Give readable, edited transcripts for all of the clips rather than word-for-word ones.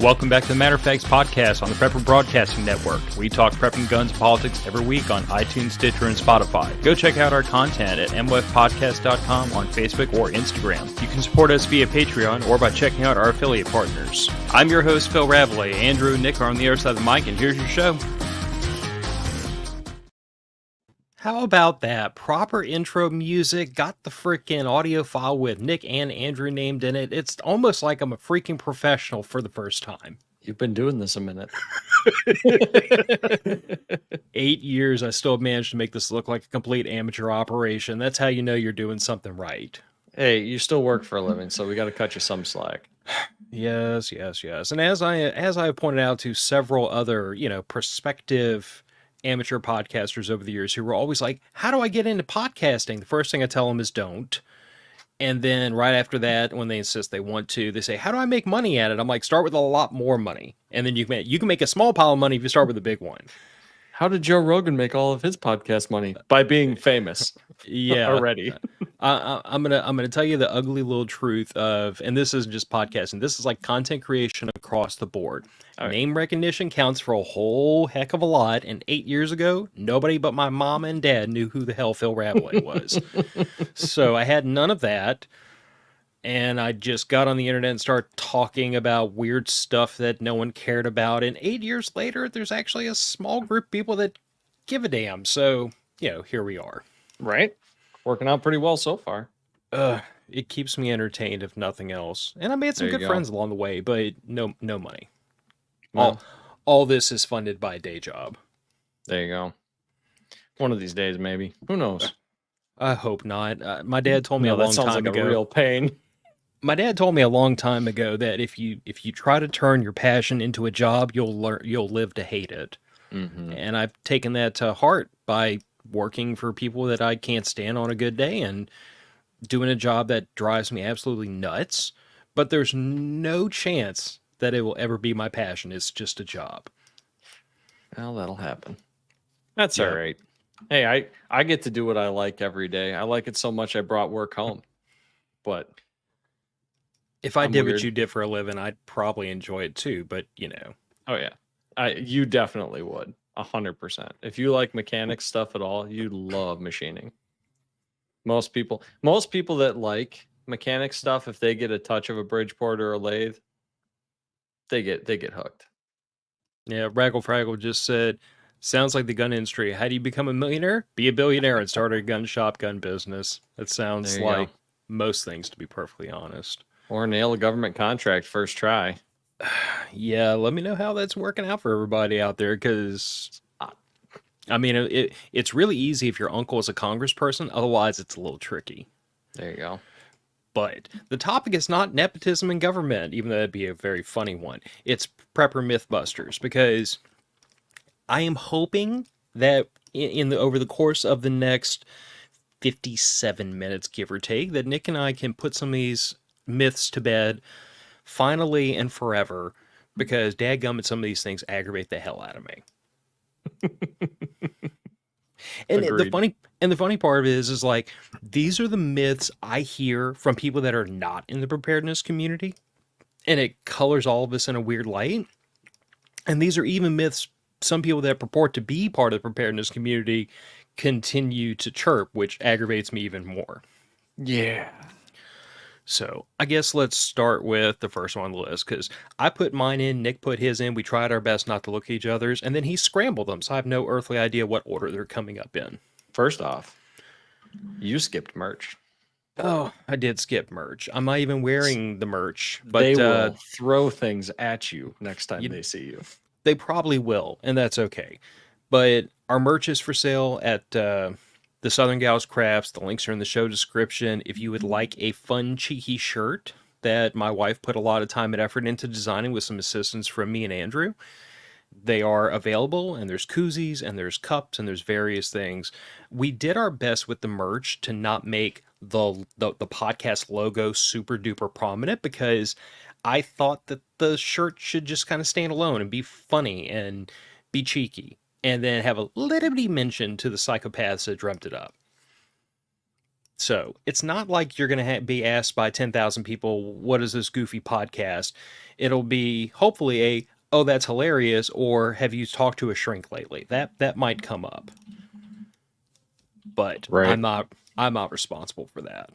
Welcome back to the Matter of Facts podcast on the Prepper Broadcasting Network. We talk prepping, guns, and politics every week on iTunes, Stitcher, and Spotify. Go check out our content at mwfpodcast.com on Facebook or Instagram. You can support us via Patreon or by checking out our affiliate partners. I'm your host, Phil Rabalais. Andrew and Nick are on the other side of the mic, and here's your show. How about that? Proper intro music, got the freaking audio file with Nick and Andrew named in it. It's almost like I'm a freaking professional for the first time. You've been doing this a minute. 8 years, I still managed to make this look like a complete amateur operation. That's how you know you're doing something right. Hey, you still work for a living, so we got to cut you some slack. Yes. And as I pointed out to several other, prospective amateur podcasters over the years who were always like, how do I get into podcasting? The first thing I tell them is don't. And then right after that, when they insist they want to, they say, how do I make money at it? I'm like, start with a lot more money. And then you can make a small pile of money if you start with a big one. How did Joe Rogan make all of his podcast money? By being famous. Yeah. Already. I'm gonna tell you the ugly little truth of, and this isn't just podcasting, this is like content creation across the board. Right. Name recognition counts for a whole heck of a lot, and 8 years ago, nobody but my mom and dad knew who the hell Phil Rabalais was. So I had none of that, and I just got on the internet and started talking about weird stuff that no one cared about, and 8 years later, there's actually a small group of people that give a damn, so, here we are. Right? Working out pretty well so far. It keeps me entertained, if nothing else. And I made some good friends along the way, but no money. No. All this is funded by a day job. There you go. One of these days, maybe. Who knows? I hope not. My dad told me a long time ago. That sounds like a real pain. My dad told me a long time ago that if you try to turn your passion into a job, you'll live to hate it. Mm-hmm. And I've taken that to heart by working for people that I can't stand on a good day and doing a job that drives me absolutely nuts, but there's no chance that it will ever be my passion. It's just a job. Well, that'll happen. That's all right. Hey, I get to do what I like every day. I like it so much I brought work home. But if I did what you did for a living, I'd probably enjoy it too, but Oh yeah. You definitely would. 100%. If you like mechanics stuff at all, you love machining. Most people that like mechanic stuff, if they get a touch of a Bridgeport or a lathe, they get hooked. Yeah, Raggle Fraggle just said, sounds like the gun industry. How do you become a millionaire? Be a billionaire and start a gun shop, gun business. That sounds like most things, to be perfectly honest. Or nail a government contract first try. Yeah, let me know how that's working out for everybody out there, because I mean, it's really easy if your uncle is a congressperson. Otherwise, it's a little tricky. There you go. But the topic is not nepotism in government, even though that'd be a very funny one. It's Prepper Mythbusters, because I am hoping that over the course of the next 57 minutes, give or take, that Nick and I can put some of these myths to bed finally and forever, because dadgummit, some of these things aggravate the hell out of me. And the funny part of it is like, these are the myths I hear from people that are not in the preparedness community, and it colors all of us in a weird light. And these are even myths some people that purport to be part of the preparedness community continue to chirp, which aggravates me even more. Yeah. So I guess let's start with the first one on the list, because I put mine in, Nick put his in, we tried our best not to look at each other's, and then he scrambled them, so I have no earthly idea what order they're coming up in. First off, you skipped merch. Oh, I did skip merch. I'm not even wearing the merch. But they will throw things at you next time they see you. They probably will, and that's okay. But our merch is for sale at the Southern Gals Crafts. The links are in the show description. If you would like a fun, cheeky shirt that my wife put a lot of time and effort into designing with some assistance from me and Andrew, they are available, and there's koozies, and there's cups, and there's various things. We did our best with the merch to not make the podcast logo super duper prominent, because I thought that the shirt should just kind of stand alone and be funny and be cheeky, and then have a little bitty mention to the psychopaths that dreamt it up. So it's not like you're going to be asked by 10,000 people, what is this goofy podcast? It'll be hopefully a, oh, that's hilarious, or have you talked to a shrink lately? That might come up, but Right. I'm not responsible for that.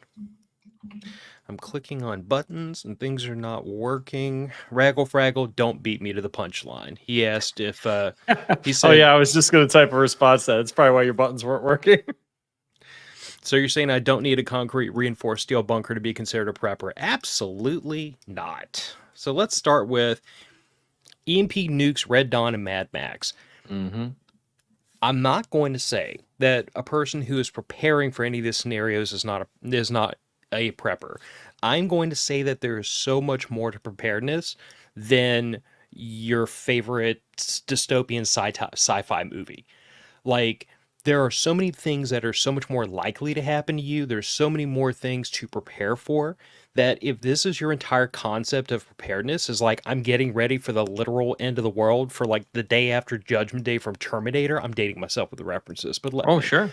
I'm clicking on buttons and things are not working. Raggle Fraggle, don't beat me to the punchline. He asked if he said, Oh yeah, I was just going to type a response to that. It's probably why your buttons weren't working. so you're saying I don't need a concrete reinforced steel bunker to be considered a prepper? Absolutely not. So let's start with EMP, Nukes, Red Dawn, and Mad Max. Mm-hmm. I'm not going to say that a person who is preparing for any of these scenarios is not a prepper. I'm going to say that there is so much more to preparedness than your favorite dystopian sci-fi movie. Like, there are so many things that are so much more likely to happen to you. There's so many more things to prepare for that if this is your entire concept of preparedness, is like, I'm getting ready for the literal end of the world for like the day after Judgment Day from Terminator. I'm dating myself with the references, but Oh, sure.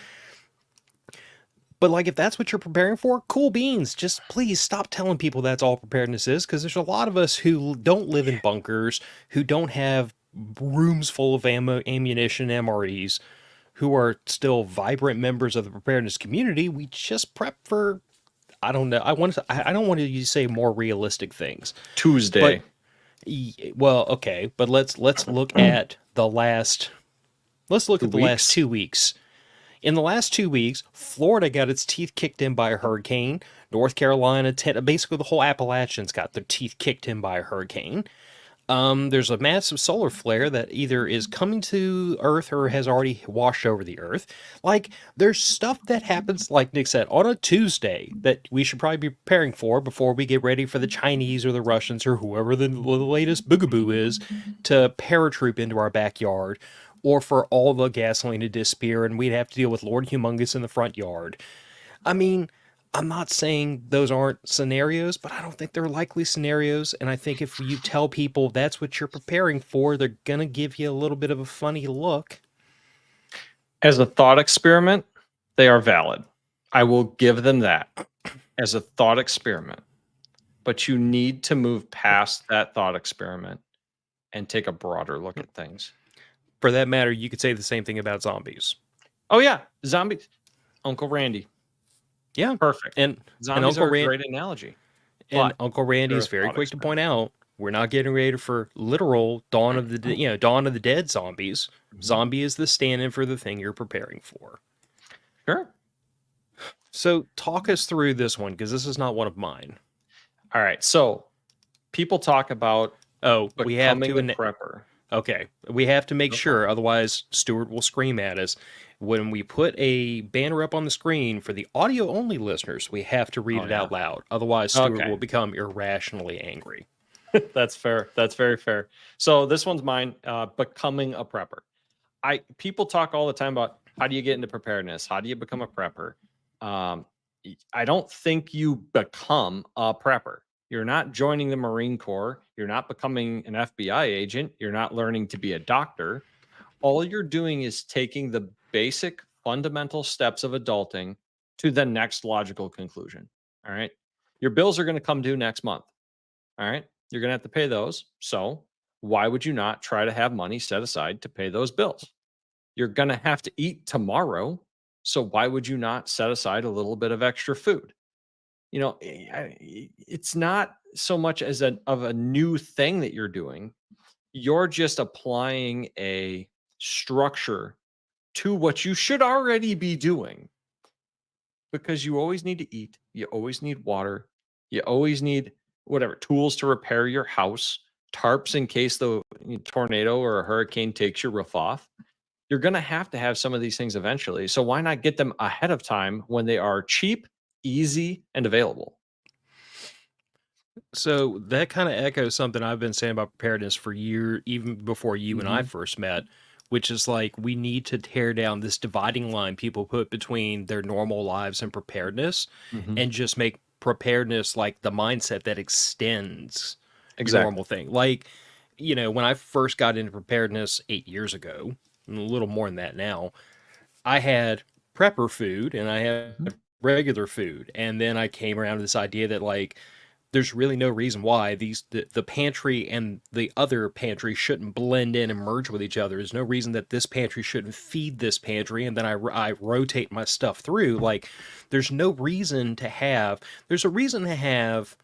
but like if that's what you're preparing for, cool beans. Just please stop telling people that's all preparedness is, because there's a lot of us who don't live in bunkers, who don't have rooms full of ammunition, MREs, who are still vibrant members of the preparedness community. We just prep for, I don't know. I don't want to say more realistic things, Tuesday. but well, okay. But let's look at the last. Let's look 2 at the last weeks. 2 weeks. In the last 2 weeks, Florida got its teeth kicked in by a hurricane. North Carolina, basically the whole Appalachians got their teeth kicked in by a hurricane. There's a massive solar flare that either is coming to Earth or has already washed over the Earth. Like, there's stuff that happens, like Nick said, on a Tuesday that we should probably be preparing for before we get ready for the Chinese or the Russians or whoever the latest boogaboo is to paratroop into our backyard, or for all the gasoline to disappear and we'd have to deal with Lord Humongous in the front yard. I mean, I'm not saying those aren't scenarios, but I don't think they're likely scenarios. And I think if you tell people that's what you're preparing for, they're going to give you a little bit of a funny look. As a thought experiment, they are valid. I will give them that as a thought experiment. But you need to move past that thought experiment and take a broader look at things. For that matter, you could say the same thing about zombies. Oh, yeah. Zombies. Uncle Randy. Yeah. Perfect. And zombies are a great analogy. And Uncle Randy's very quick to point out, we're not getting ready for literal Dawn of the Dead zombies. Mm-hmm. Zombie is the stand-in for the thing you're preparing for. Sure. So talk us through this one, because this is not one of mine. All right. So people talk about we have to prepper. Okay, we have to make sure, otherwise Stuart will scream at us. When we put a banner up on the screen for the audio-only listeners, we have to read it out loud. Otherwise, Stuart will become irrationally angry. That's fair. That's very fair. So this one's mine, becoming a prepper. People talk all the time about how do you get into preparedness? How do you become a prepper? I don't think you become a prepper. You're not joining the Marine Corps. You're not becoming an FBI agent. You're not learning to be a doctor. All you're doing is taking the basic fundamental steps of adulting to the next logical conclusion. All right. Your bills are going to come due next month. All right. You're going to have to pay those. So why would you not try to have money set aside to pay those bills? You're going to have to eat tomorrow. So why would you not set aside a little bit of extra food? You know, it's not so much as of a new thing that you're doing. You're just applying a structure to what you should already be doing, because you always need to eat. You always need water. You always need whatever tools to repair your house, tarps in case the tornado or a hurricane takes your roof off. You're going to have some of these things eventually. So why not get them ahead of time when they are cheap, easy, and available? So that kind of echoes something I've been saying about preparedness for years, even before you and I first met, which is like, we need to tear down this dividing line people put between their normal lives and preparedness, and just make preparedness like the mindset that extends your normal thing. Like, when I first got into preparedness 8 years ago, and a little more than that now, I had prepper food and I had regular food. And then I came around to this idea that like there's really no reason why the pantry and the other pantry shouldn't blend in and merge with each other. There's no reason that this pantry shouldn't feed this pantry, and then I rotate my stuff through. Like, there's no reason to have. There's a reason to have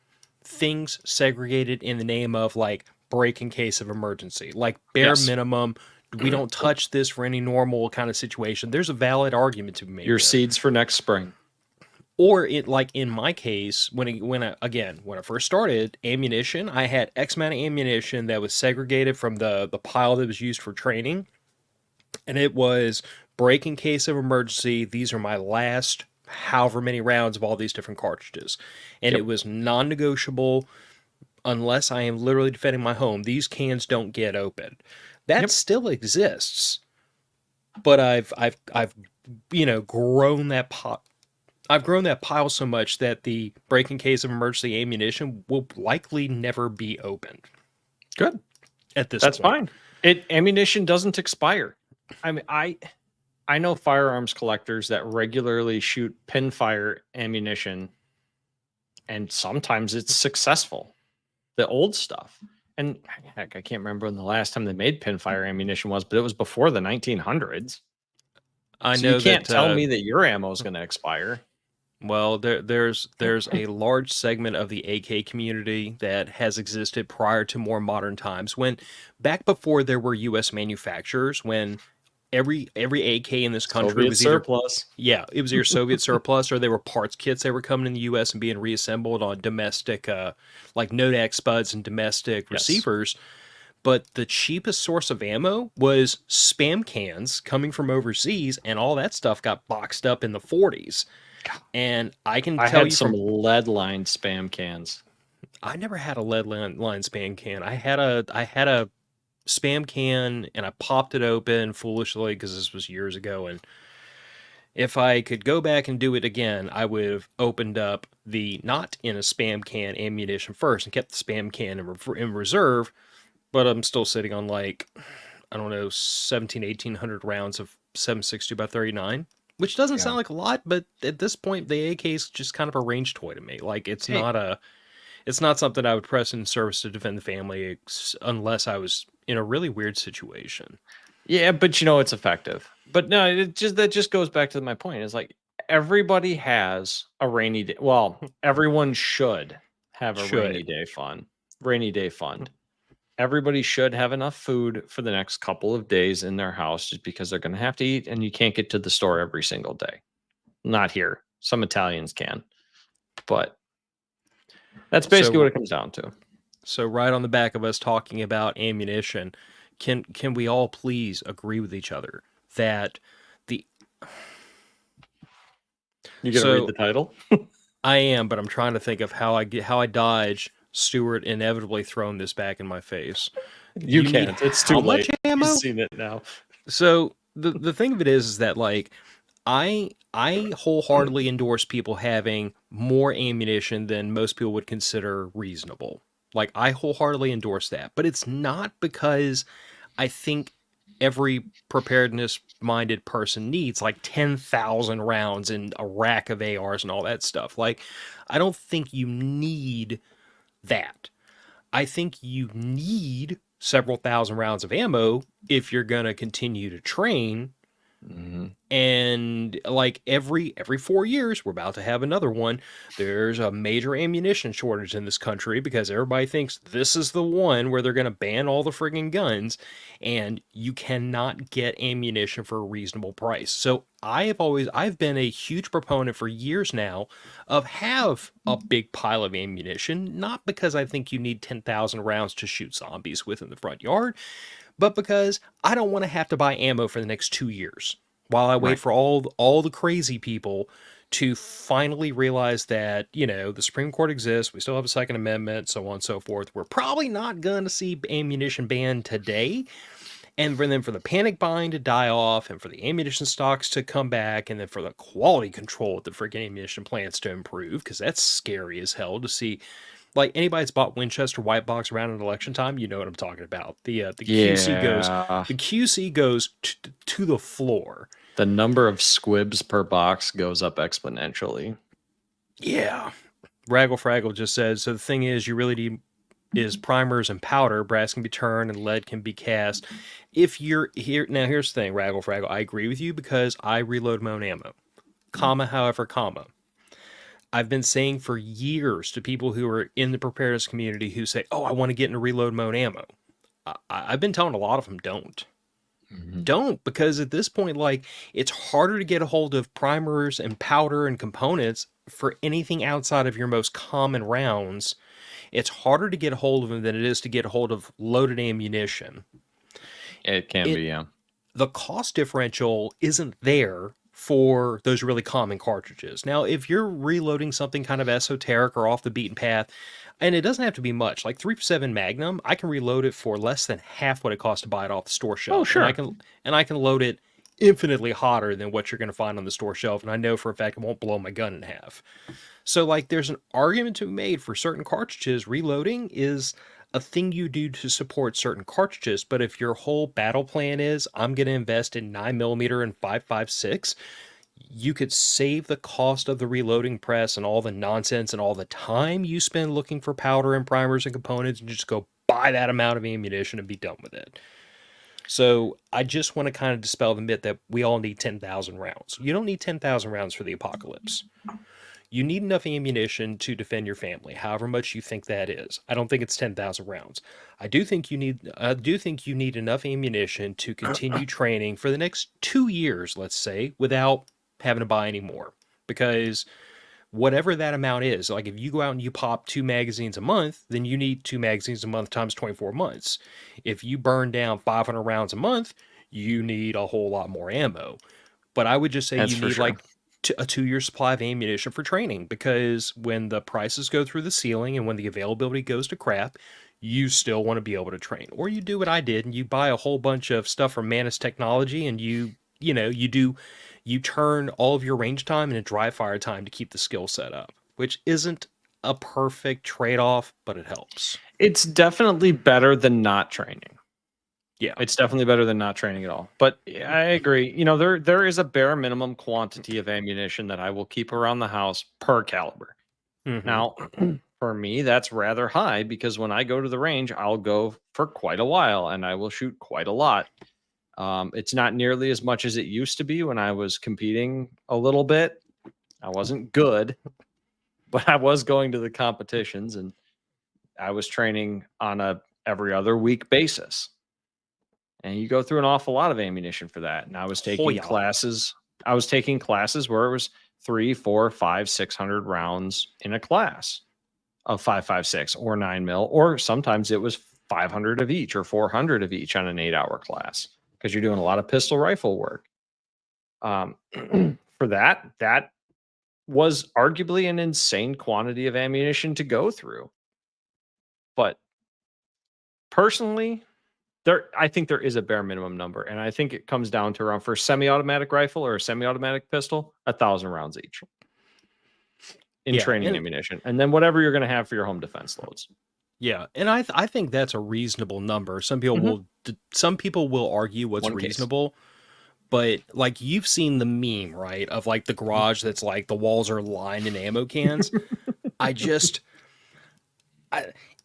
things segregated in the name of like break in case of emergency, like bare Yes. minimum. We don't touch this for any normal kind of situation. There's a valid argument to be made Your there. seeds for next spring. Or it, like in my case, when I first started ammunition, I had X amount of ammunition that was segregated from the pile that was used for training, and it was break in case of emergency. These are my last however many rounds of all these different cartridges, and Yep. it was non-negotiable unless I am literally defending my home. These cans don't get opened. That Yep. still exists, but I've grown that pot. I've grown that pile so much that the break in case of emergency ammunition will likely never be opened Good. at this That's point. fine. Ammunition doesn't expire. I mean, I know firearms collectors that regularly shoot pinfire ammunition, and sometimes it's successful. The old stuff. And heck, I can't remember when the last time they made pinfire ammunition was, but it was before the 1900s. I So know you can't that tell me that your ammo is going to expire. well, there's a large segment of the AK community that has existed prior to more modern times. When back before there were U.S. manufacturers, when every AK in this country Soviet was either surplus. it was either Soviet surplus or they were parts kits that were coming in the U.S. and being reassembled on domestic, like Nodak spuds and domestic Yes. receivers. But the cheapest source of ammo was spam cans coming from overseas, and all that stuff got boxed up in the 40s. And I can I tell had you some from lead lined spam cans. I never had a line spam can. I had a spam can and I popped it open foolishly because this was years ago, and if I could go back and do it again, I would have opened up the not in a spam can ammunition first and kept the spam can in reserve, but I'm still sitting on like, I don't know, 1800 rounds of 7.62 by 39, which doesn't Yeah. sound like a lot, but at this point, the AK is just kind of a range toy to me. Like, Hey. it's not something I would press in service to defend the family unless I was in a really weird situation. Yeah, but it's effective. But no, that just goes back to my point. It's like everybody has a rainy day. Well, everyone should have a rainy day fund. Everybody should have enough food for the next couple of days in their house just because they're going to have to eat and you can't get to the store every single day. Not here. Some Italians can. But that's basically what it comes down to. So right on the back of us talking about ammunition, can we all please agree with each other that the You gonna read the title? I am, but I'm trying to think of how I dodge Stuart inevitably throwing this back in my face. You need can't. It's too how late. much ammo? You've seen it now. So the thing of it is that like I wholeheartedly endorse people having more ammunition than most people would consider reasonable. Like, I wholeheartedly endorse that, but it's not because I think every preparedness minded person needs like 10,000 rounds and a rack of ARs and all that stuff. Like, I don't think you need that. I think you need several thousand rounds of ammo if you're going to continue to train. And like every 4 years, we're about to have another one. There's a major ammunition shortage in this country because everybody thinks this is the one where they're going to ban all the friggin' guns, and you cannot get ammunition for a reasonable price. So I've been a huge proponent for years now of have a big pile of ammunition, not because I think you need 10,000 rounds to shoot zombies with in the front yard, but because I don't want to have to buy ammo for the next 2 years while I wait for all the crazy people to finally realize that, the Supreme Court exists, we still have a Second Amendment, so on and so forth. We're probably not going to see ammunition banned today. And then for the panic buying to die off, and for the ammunition stocks to come back, and then for the quality control at the freaking ammunition plants to improve, because that's scary as hell to see. Like, anybody that's bought Winchester white box around an election time, you know what I'm talking about. The QC goes to the floor. The number of squibs per box goes up exponentially. Yeah. Raggle Fraggle just says, so the thing is, you really need is primers and powder. Brass can be turned and lead can be cast. If you're here now, here's the thing, Raggle Fraggle. I agree with you because I reload my own ammo. However, I've been saying for years to people who are in the preparedness community who say, "Oh, I want to get into reload my own ammo." I've been telling a lot of them don't. Don't, because at this point, like, it's harder to get a hold of primers and powder and components for anything outside of your most common rounds. It's harder to get a hold of them than it is to get a hold of loaded ammunition. It can be, yeah. The cost differential isn't there for those really common cartridges. Now, if you're reloading something kind of esoteric or off the beaten path, and it doesn't have to be much, like 357 Magnum, I can reload it for less than half what it costs to buy it off the store shelf. Oh, sure. And I can load it infinitely hotter than what you're going to find on the store shelf, and I know for a fact it won't blow my gun in half. So, like, there's an argument to be made for certain cartridges. Reloading is a thing you do to support certain cartridges, but if your whole battle plan is, I'm going to invest in 9mm and 5.56, you could save the cost of the reloading press and all the nonsense and all the time you spend looking for powder and primers and components and just go buy that amount of ammunition and be done with it. So I just want to kind of dispel the myth that we all need 10,000 rounds. You don't need 10,000 rounds for the apocalypse. You need enough ammunition to defend your family, however much you think that is. I don't think it's 10,000 rounds. I do think you need enough ammunition to continue training for the next 2 years, let's say, without having to buy any more. Because whatever that amount is, like if you go out and you pop 2 magazines a month, then you need 2 magazines a month times 24 months. If you burn down 500 rounds a month, you need a whole lot more ammo. But I would just say you need like a 2-year supply of ammunition for training, because when the prices go through the ceiling and when the availability goes to crap, you still want to be able to train. Or you do what I did and you buy a whole bunch of stuff from Manus Technology and you turn all of your range time into dry fire time to keep the skill set up, which isn't a perfect trade-off, but it helps. It's definitely better than not training. Yeah. It's definitely better than not training at all. But I agree. You know, there is a bare minimum quantity of ammunition that I will keep around the house per caliber. Mm-hmm. Now, for me, that's rather high because when I go to the range, I'll go for quite a while and I will shoot quite a lot. It's not nearly as much as it used to be when I was competing a little bit. I wasn't good, but I was going to the competitions and I was training on a every other week basis. And you go through an awful lot of ammunition for that. And I was taking classes. I was taking classes where it was 300, 400, 500, 600 rounds in a class of 5.56 or 9mm, or sometimes it was 500 of each or 400 of each on an 8-hour class because you're doing a lot of pistol rifle work. For that was arguably an insane quantity of ammunition to go through. But personally, I think there is a bare minimum number, and I think it comes down to around, for a semi-automatic rifle or a semi-automatic pistol, 1,000 rounds each in training ammunition, and then whatever you're going to have for your home defense loads. Yeah, and I think that's a reasonable number. Some people will argue what's reasonable, but like you've seen the meme, right, of like the garage that's like the walls are lined in ammo cans.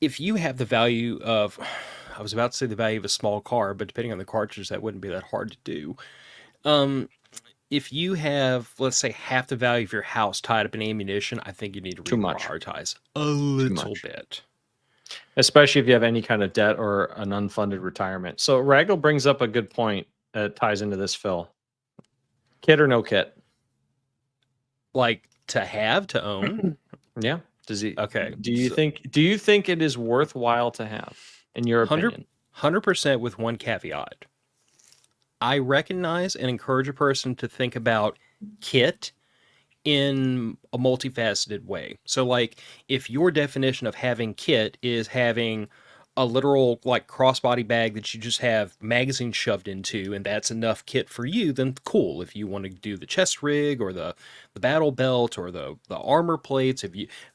If you have the value of, I was about to say the value of a small car, but depending on the cartridge, that wouldn't be that hard to do. If you have, let's say, half the value of your house tied up in ammunition, I think you need to reprioritize a little bit. Especially if you have any kind of debt or an unfunded retirement. So Raggle brings up a good point that ties into this, Phil. Kit or no kit? Like to own? Yeah. Does he? Okay. Do you think it is worthwhile to have, in your opinion? 100% with one caveat. I recognize and encourage a person to think about kit in a multifaceted way. So like if your definition of having kit is having a literal like crossbody bag that you just have magazines shoved into and that's enough kit for you, then cool. If you want to do the chest rig or the battle belt or the armor plates,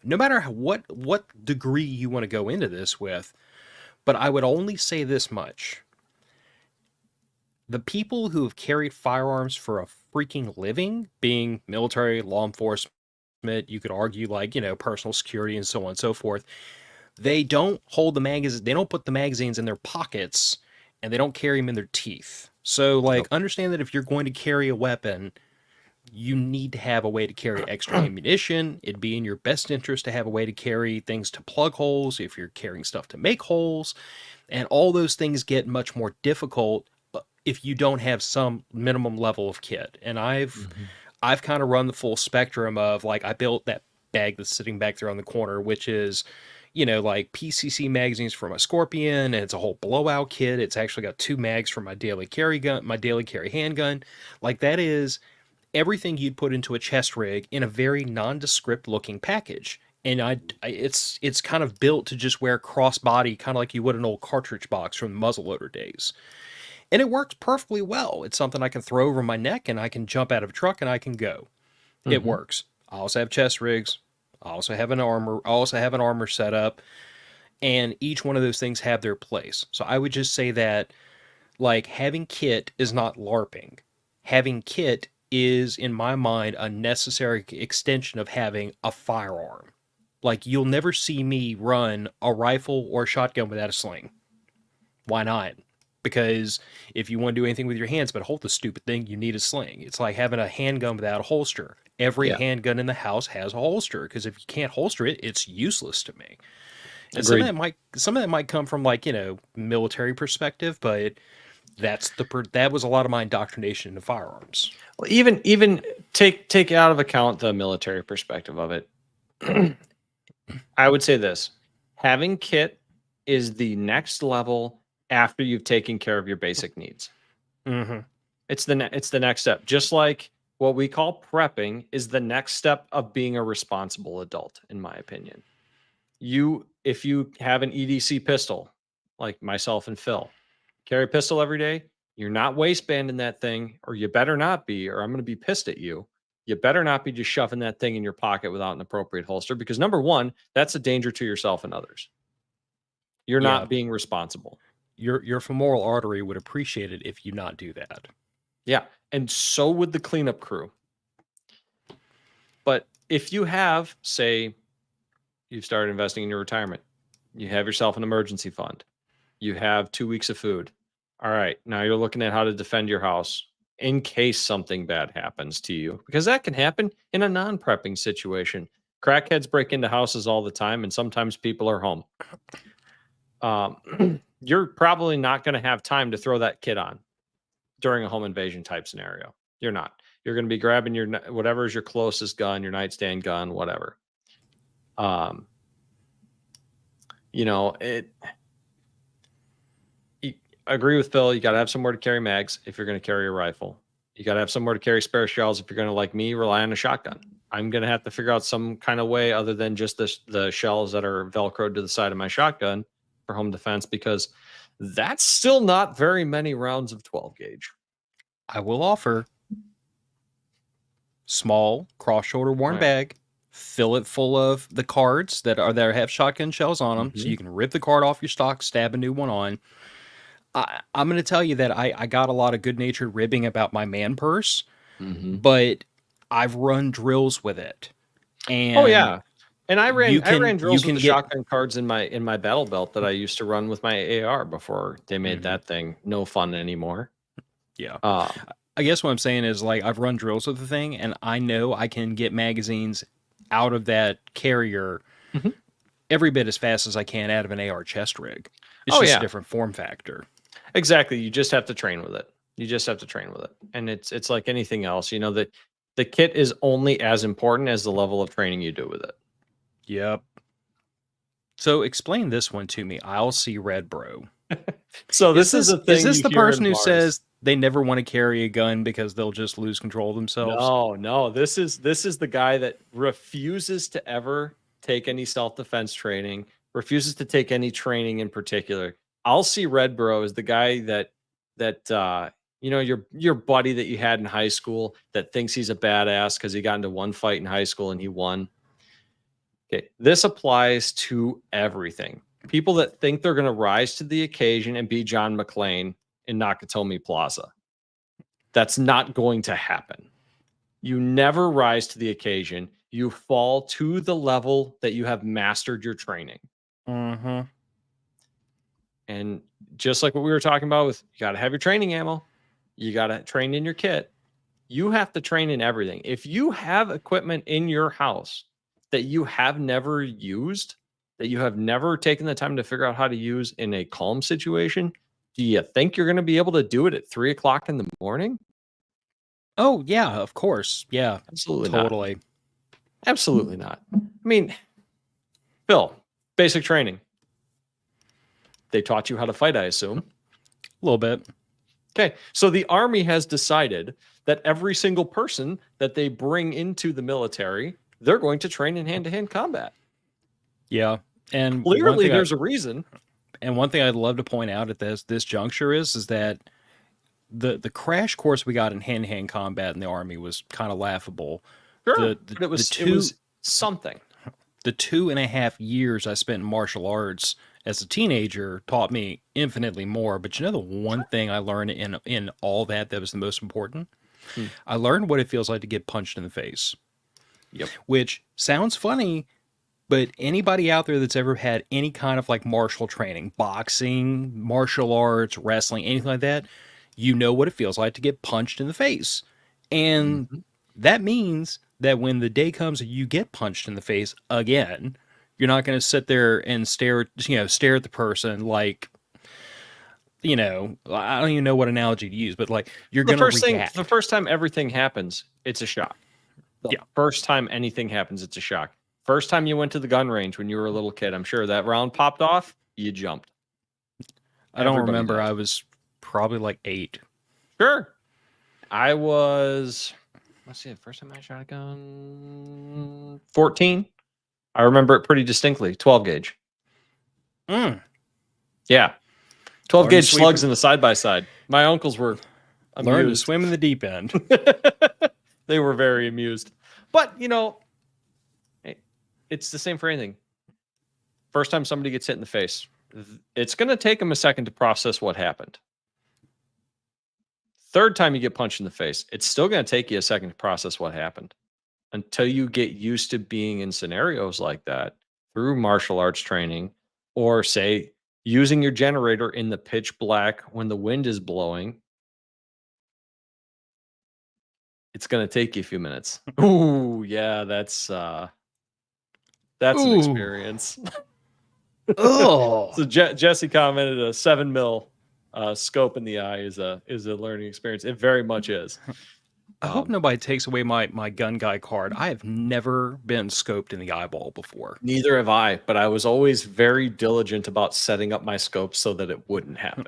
no matter what degree you want to go into this with. But I would only say this much. the people who have carried firearms for a freaking living, being military, law enforcement, you could argue like, personal security and so on and so forth, they don't hold the magazines, they don't put the magazines in their pockets and they don't carry them in their teeth. So, like, Nope. understand that if you're going to carry a weapon, you need to have a way to carry extra ammunition. It'd be in your best interest to have a way to carry things to plug holes if you're carrying stuff to make holes. And all those things get much more difficult if you don't have some minimum level of kit. And I've kind of run the full spectrum of, like, I built that bag that's sitting back there on the corner, which is, like PCC magazines for my Scorpion, and it's a whole blowout kit. It's actually got 2 mags for my daily carry gun, my daily carry handgun. Like, that is everything you'd put into a chest rig in a very nondescript looking package. And it's kind of built to just wear crossbody, kind of like you would an old cartridge box from the muzzleloader days. And it works perfectly well. It's something I can throw over my neck and I can jump out of a truck and I can go. It works. I also have chest rigs. I also have an armor set up, and each one of those things have their place. So I would just say that, like, having kit is not LARPing. Having kit is, in my mind, a necessary extension of having a firearm. Like, you'll never see me run a rifle or a shotgun without a sling. Why not? Because if you want to do anything with your hands but hold the stupid thing, you need a sling. It's like having a handgun without a holster. Every Yeah. handgun in the house has a holster, because if you can't holster it, it's useless to me. And Agreed. some of that might come from, like, military perspective, but that was a lot of my indoctrination into firearms. Well, even take out of account the military perspective of it. I would say this: having kit is the next level after you've taken care of your basic needs. Mm-hmm. It's the next step. Just like what we call prepping is the next step of being a responsible adult, in my opinion. If you have an EDC pistol, like myself and Phil, carry a pistol every day, you're not waistbanding that thing, or you better not be, or I'm going to be pissed at you. You better not be just shoving that thing in your pocket without an appropriate holster, because number one, that's a danger to yourself and others. You're Yeah. not being responsible. Your femoral artery would appreciate it if you not do that. Yeah. And so would the cleanup crew. But if you have, say, you've started investing in your retirement, you have yourself an emergency fund, you have 2 weeks of food. All right. Now you're looking at how to defend your house in case something bad happens to you, because that can happen in a non-prepping situation. Crackheads break into houses all the time, and sometimes people are home. You're probably not going to have time to throw that kit on during a home invasion type scenario. You're not. You're going to be grabbing your whatever is your closest gun, your nightstand gun, whatever. I agree with Phil. You got to have somewhere to carry mags if you're going to carry a rifle. You got to have somewhere to carry spare shells if you're going to, like me, rely on a shotgun. I'm going to have to figure out some kind of way other than just the shells that are Velcroed to the side of my shotgun for home defense, because that's still not very many rounds of 12 gauge. I will offer small cross-shoulder worn bag, fill it full of the cards that have shotgun shells on them, so you can rip the card off your stock, stab a new one on. I'm going to tell you that I got a lot of good-natured ribbing about my man purse, but I've run drills with it. And oh yeah, and I ran drills with the get shotgun cards in my battle belt that I used to run with my AR before they made that thing no fun anymore. Yeah. I guess what I'm saying is, like, I've run drills with the thing, and I know I can get magazines out of that carrier every bit as fast as I can out of an AR chest rig. It's just a different form factor. Exactly. You just have to train with it. And it's like anything else, that the kit is only as important as the level of training you do with it. Yep. So explain this one to me. I'll see red, bro. So this is a thing. Is this the person who says they never want to carry a gun because they'll just lose control of themselves? No. This is the guy that refuses to ever take any self-defense training, refuses to take any training in particular. I'll see red, bro, is the guy that your buddy that you had in high school that thinks he's a badass because he got into one fight in high school and he won. Okay, this applies to everything. People that think they're going to rise to the occasion and be John McClane in Nakatomi Plaza. That's not going to happen. You never rise to the occasion. You fall to the level that you have mastered your training. Mm-hmm. And just like what we were talking about with, you got to have your training ammo. You got to train in your kit. You have to train in everything. If you have equipment in your house that you have never used, that you have never taken the time to figure out how to use in a calm situation, do you think you're going to be able to do it at 3 o'clock in the morning? Oh, yeah, of course. Yeah, Absolutely totally. not. Absolutely not. I mean, Phil, basic training. They taught you how to fight, I assume. A little bit. Okay. So the Army has decided that every single person that they bring into the military, they're going to train in hand-to-hand combat. Yeah. And clearly there's a reason. And one thing I'd love to point out at this juncture is that the crash course we got in hand-to-hand combat in the Army was kind of laughable. Sure, but it was something. The 2.5 years I spent in martial arts as a teenager taught me infinitely more. But you know the one thing I learned in all that was the most important? I learned what it feels like to get punched in the face. Yep. Which sounds funny, but anybody out there that's ever had any kind of like martial training, boxing, martial arts, wrestling, anything like that, you know what it feels like to get punched in the face. And that means that when the day comes that you get punched in the face again, you're not going to sit there and stare at the person like, I don't even know what analogy to use, but like you're going to react. The first time everything happens, it's a shock. First time anything happens, it's a shock. First time you went to the gun range when you were a little kid, I'm sure that round popped off, you jumped. I don't remember. I was probably like 8. Sure. I was, let's see, the first time I shot a gun, 14. I remember it pretty distinctly, 12 gauge. Yeah. 12 gauge slugs in the side-by-side. My uncles were amused. Learned to swim in the deep end. They were very amused. But, it's the same for anything. First time somebody gets hit in the face, it's going to take them a second to process what happened. Third time you get punched in the face, it's still going to take you a second to process what happened until you get used to being in scenarios like that through martial arts training, or say using your generator in the pitch black when the wind is blowing. It's going to take you a few minutes. Ooh, yeah, that's an experience. Oh. So Jesse commented a 7mm scope in the eye is a learning experience. It very much is. I hope nobody takes away my gun guy card. I have never been scoped in the eyeball before. Neither have I, but I was always very diligent about setting up my scope so that it wouldn't happen.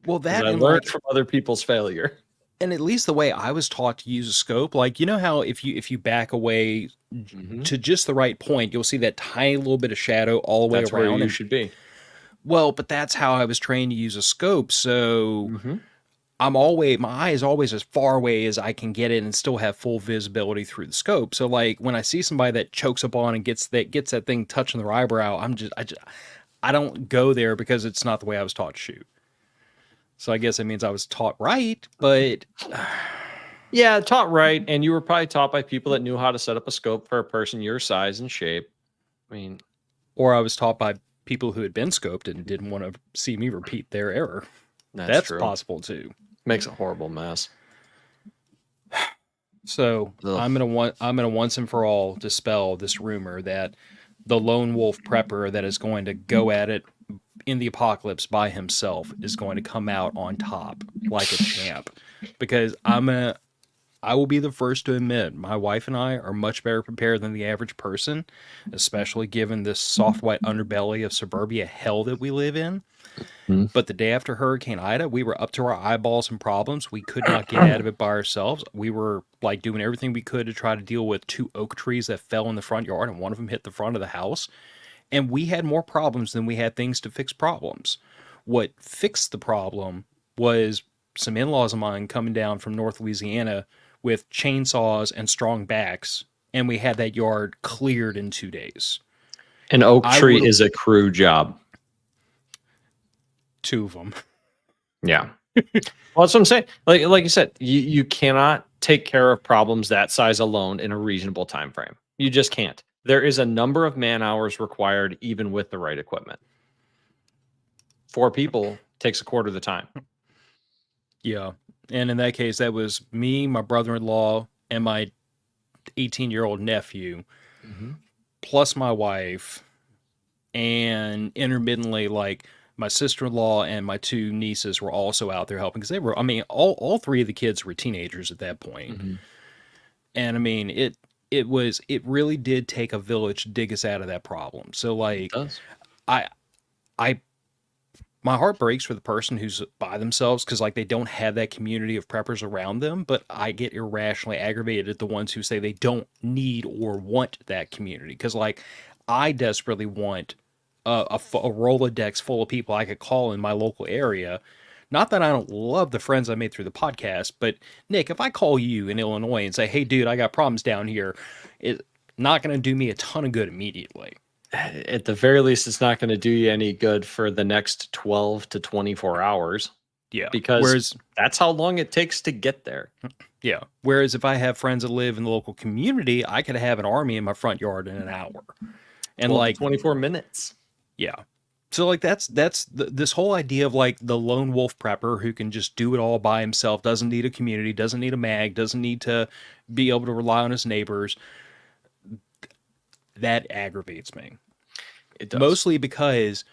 Well, that I learned from other people's failure. And at least the way I was taught to use a scope, like, you know how if you back away to just the right point, you'll see that tiny little bit of shadow all the way around. That's where you should be. Well, but that's how I was trained to use a scope. So my eye is always as far away as I can get it and still have full visibility through the scope. So like when I see somebody that chokes up on and gets that thing touching their eyebrow, I don't go there because it's not the way I was taught to shoot. So I guess it means I was taught right, but yeah, taught right. And you were probably taught by people that knew how to set up a scope for a person your size and shape. I mean, or I was taught by people who had been scoped and didn't want to see me repeat their error. That's true. Possible too. Makes a horrible mess. So I'm gonna once and for all dispel this rumor that the lone wolf prepper that is going to go at it in the apocalypse by himself is going to come out on top like a champ, because I will be the first to admit my wife and I are much better prepared than the average person, especially given this soft white underbelly of suburbia hell that we live in. But the day after Hurricane Ida, we were up to our eyeballs in problems. We could not get out of it by ourselves. We were like doing everything we could to try to deal with 2 oak trees that fell in the front yard, and one of them hit the front of the house. And we had more problems than we had things to fix problems. What fixed the problem was some in-laws of mine coming down from North Louisiana with chainsaws and strong backs, and we had that yard cleared in 2 days. An oak tree is a crew job. 2 of them. Yeah. Well, that's what I'm saying. Like you said, you cannot take care of problems that size alone in a reasonable time frame. You just can't. There is a number of man hours required, even with the right equipment. 4 people takes a quarter of the time. Yeah. And in that case, that was me, my brother-in-law, and my 18-year-old nephew, plus my wife, and intermittently, like, my sister-in-law and my 2 nieces were also out there helping because they were, I mean, all 3 of the kids were teenagers at that point. And I mean, it really did take a village to dig us out of that problem. So like, It does. I my heart breaks for the person who's by themselves because like they don't have that community of preppers around them, but I get irrationally aggravated at the ones who say they don't need or want that community because like I desperately want a Rolodex full of people I could call in my local area. Not that I don't love the friends I made through the podcast, but Nick, if I call you in Illinois and say, "Hey, dude, I got problems down here," it's not going to do me a ton of good immediately. At the very least, it's not going to do you any good for the next 12 to 24 hours. Yeah. Because that's how long it takes to get there. Yeah. Whereas if I have friends that live in the local community, I could have an army in my front yard in an hour. And like 24 minutes. Yeah. So like this whole idea of like the lone wolf prepper who can just do it all by himself, doesn't need a community, doesn't need a mag, doesn't need to be able to rely on his neighbors. That aggravates me. It does. Mostly because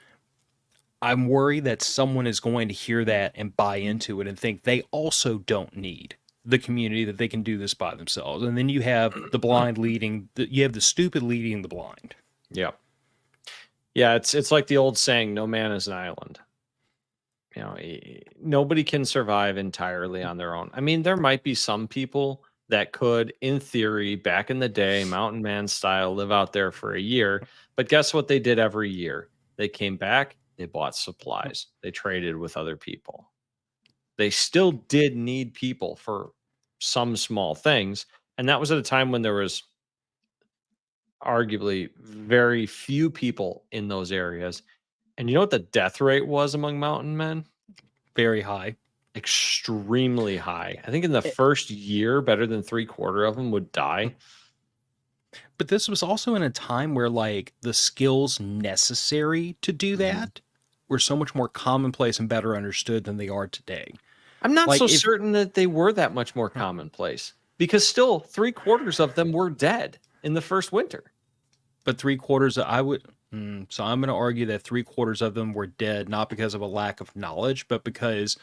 I'm worried that someone is going to hear that and buy into it and think they also don't need the community, that they can do this by themselves. And then you have the blind leading, you have the stupid leading the blind. Yeah. Yeah, it's like the old saying, no man is an island. You know, nobody can survive entirely on their own. I mean, there might be some people that could, in theory, back in the day, mountain man style, live out there for a year. But guess what they did every year? They came back, they bought supplies, they traded with other people. They still did need people for some small things. And that was at a time when there was arguably very few people in those areas. And you know what the death rate was among mountain men? Very high. Extremely high. I think in the first year, better than 3/4 of them would die. But this was also in a time where like the skills necessary to do that were so much more commonplace and better understood than they are today. I'm not like certain that they were that much more commonplace because still 3/4 of them were dead in the first winter. But 3/4 I would so I'm going to argue that 3/4 of them were dead not because of a lack of knowledge, but because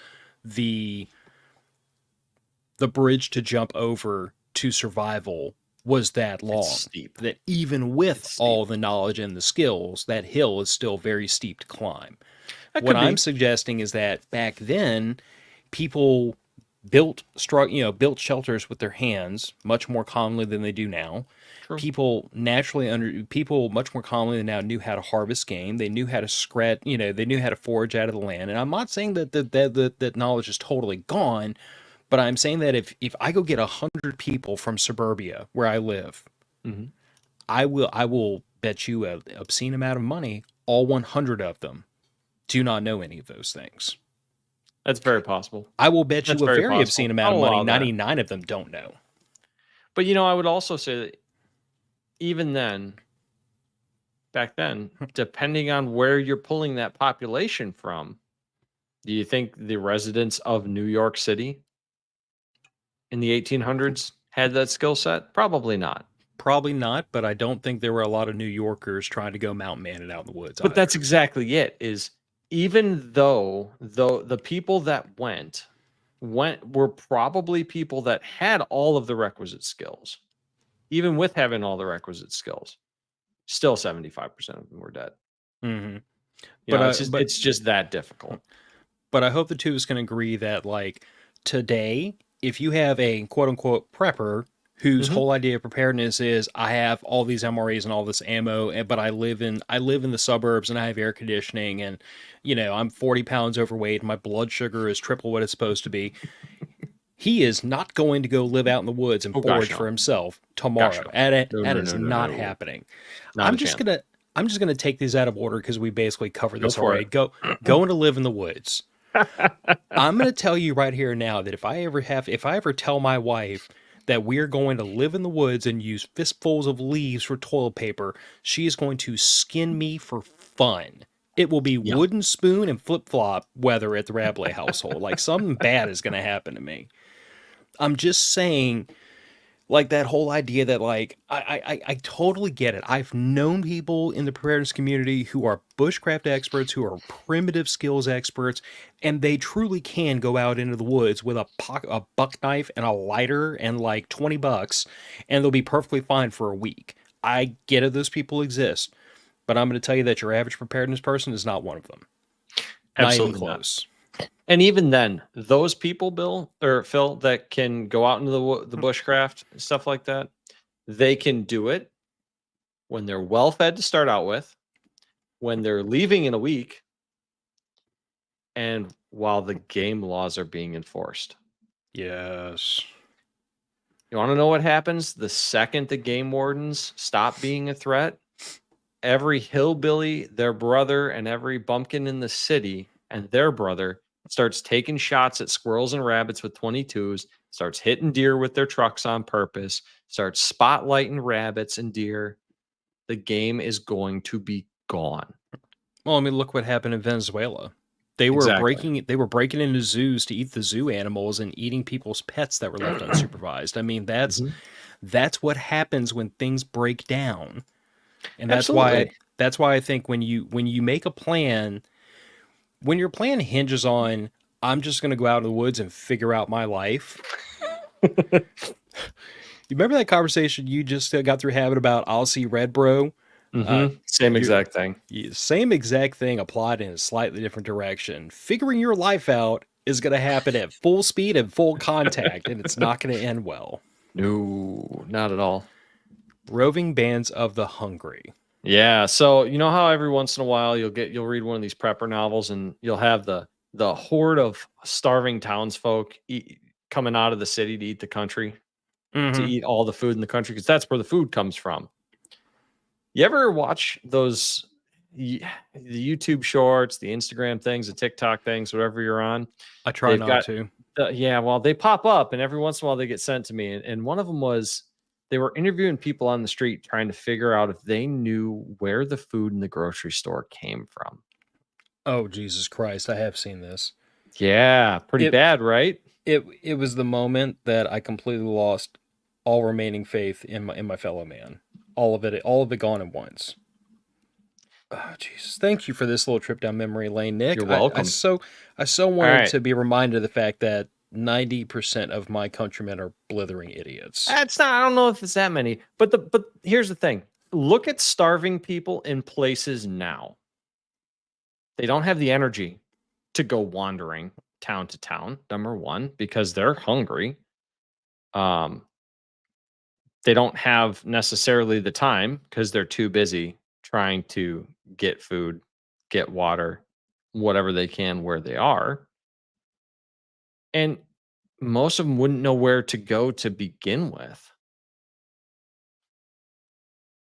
the bridge to jump over to survival was that long. It's steep. That even with all the knowledge and the skills, that hill is still very steep to climb. What I'm suggesting is that back then, people built shelters with their hands much more commonly than they do now. True. People much more commonly than now knew how to harvest game. They knew how to they knew how to forage out of the land. And I'm not saying that knowledge is totally gone, but I'm saying that if I go get 100 people from suburbia where I live, I will bet you an obscene amount of money, all 100 of them do not know any of those things. That's very possible. I will bet you a very obscene amount of money, 99 of them don't know. But I would also say that even then, back then, depending on where you're pulling that population from, do you think the residents of New York City in the 1800s had that skill set? Probably not. Probably not, but I don't think there were a lot of New Yorkers trying to go mountain man it out in the woods. But that's exactly it, is even though the people that went were probably people that had all of the requisite skills. Even with having all the requisite skills, still 75% of them were dead. Mm-hmm. It's just that difficult. But I hope the two of us can agree that, like, today, if you have a quote-unquote prepper whose whole idea of preparedness is, I have all these MREs and all this ammo, but I live in the suburbs and I have air conditioning and, I'm 40 pounds overweight and my blood sugar is triple what it's supposed to be. He is not going to go live out in the woods and forage for himself tomorrow. That is not happening. I'm just gonna take these out of order because we basically covered this already. Going to live in the woods. I'm going to tell you right here now that if I ever tell my wife that we're going to live in the woods and use fistfuls of leaves for toilet paper, she is going to skin me for fun. It will be Yeah. wooden spoon and flip flop weather at the Rabalais household. Like something bad is going to happen to me. I'm just saying, like that whole idea that like I totally get it. I've known people in the preparedness community who are bushcraft experts, who are primitive skills experts, and they truly can go out into the woods with a buck knife and a lighter and like $20, and they'll be perfectly fine for a week. I get it; those people exist, but I'm going to tell you that your average preparedness person is not one of them. Not even Absolutely not. close. And even then, those people, Bill or Phil, that can go out into the bushcraft and stuff like that, they can do it when they're well fed to start out with, when they're leaving in a week, and while the game laws are being enforced. Yes. You want to know what happens the second the game wardens stop being a threat? Every hillbilly, their brother, and every bumpkin in the city and their brother starts taking shots at squirrels and rabbits with 22s, starts hitting deer with their trucks on purpose, starts spotlighting rabbits and deer. The game is going to be gone. Well, I mean, look what happened in Venezuela. Exactly. They were breaking into zoos to eat the zoo animals and eating people's pets that were left unsupervised. I mean, Mhm. that's what happens when things break down. And Absolutely. that's why I think when you make a plan, when your plan hinges on I'm just going to go out in the woods and figure out my life. You remember that conversation you just got through having about I'll see red, bro? Same You exact thing. Same exact thing applied in a slightly different direction. Figuring your life out is going to happen at full speed and full contact, and it's not going to end well. No, not at all. Roving bands of the hungry. Yeah. So you know how every once in a while you'll read one of these prepper novels and you'll have the horde of starving townsfolk coming out of the city to eat the country, to Mm-hmm. eat all the food in the country because that's where the food comes from. You ever watch those the YouTube shorts, the Instagram things, the TikTok things, whatever you're on? I try They've not got to. yeah, well, they pop up and every once in a while they get sent to me. And one of them was they were interviewing people on the street trying to figure out if they knew where the food in the grocery store came from. Oh Jesus Christ! I have seen this. Yeah, pretty It bad, right? it was the moment that I completely lost all remaining faith in my fellow man. All of it gone at once. Oh, Jesus. Thank you for this little trip down memory lane, Nick. You're welcome. I so All wanted right. to be reminded of the fact that 90% of my countrymen are blithering idiots. That's not, I don't know if it's that many, but here's the thing. Look at starving people in places now. They don't have the energy to go wandering town to town, number one, because they're hungry. Um, they don't have necessarily the time because they're too busy trying to get food, get water, whatever they can where they are. And most of them wouldn't know where to go to begin with.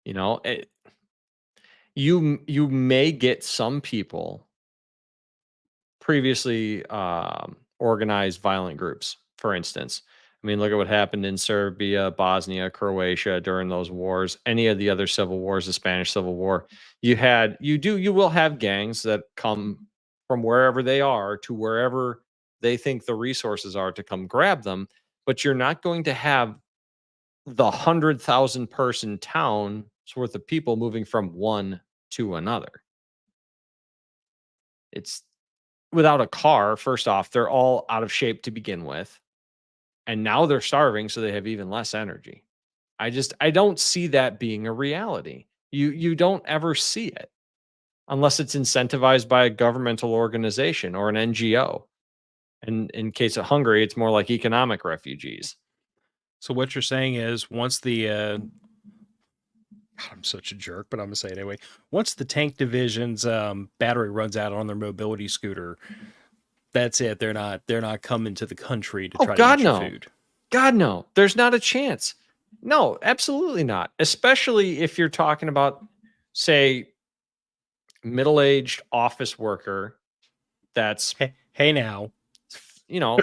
You know, you may get some people previously organized violent groups, for instance. I mean, look at what happened in Serbia, Bosnia, Croatia during those wars, any of the other civil wars, the Spanish Civil War. You will have gangs that come from wherever they are to wherever they think the resources are to come grab them, but you're not going to have the 100,000 person town's worth of people moving from one to another. It's without a car, first off, they're all out of shape to begin with. And now they're starving, so they have even less energy. I don't see that being a reality. You don't ever see it unless it's incentivized by a governmental organization or an NGO. And in case of Hungary, it's more like economic refugees. So what you're saying is once the God, I'm such a jerk, but I'm gonna say it anyway. Once the tank division's battery runs out on their mobility scooter, that's it. They're not coming to the country to Oh try to God, eat your no. food. God, no. There's not a chance. No, absolutely not. Especially if you're talking about, say, middle-aged office worker that's Hey now.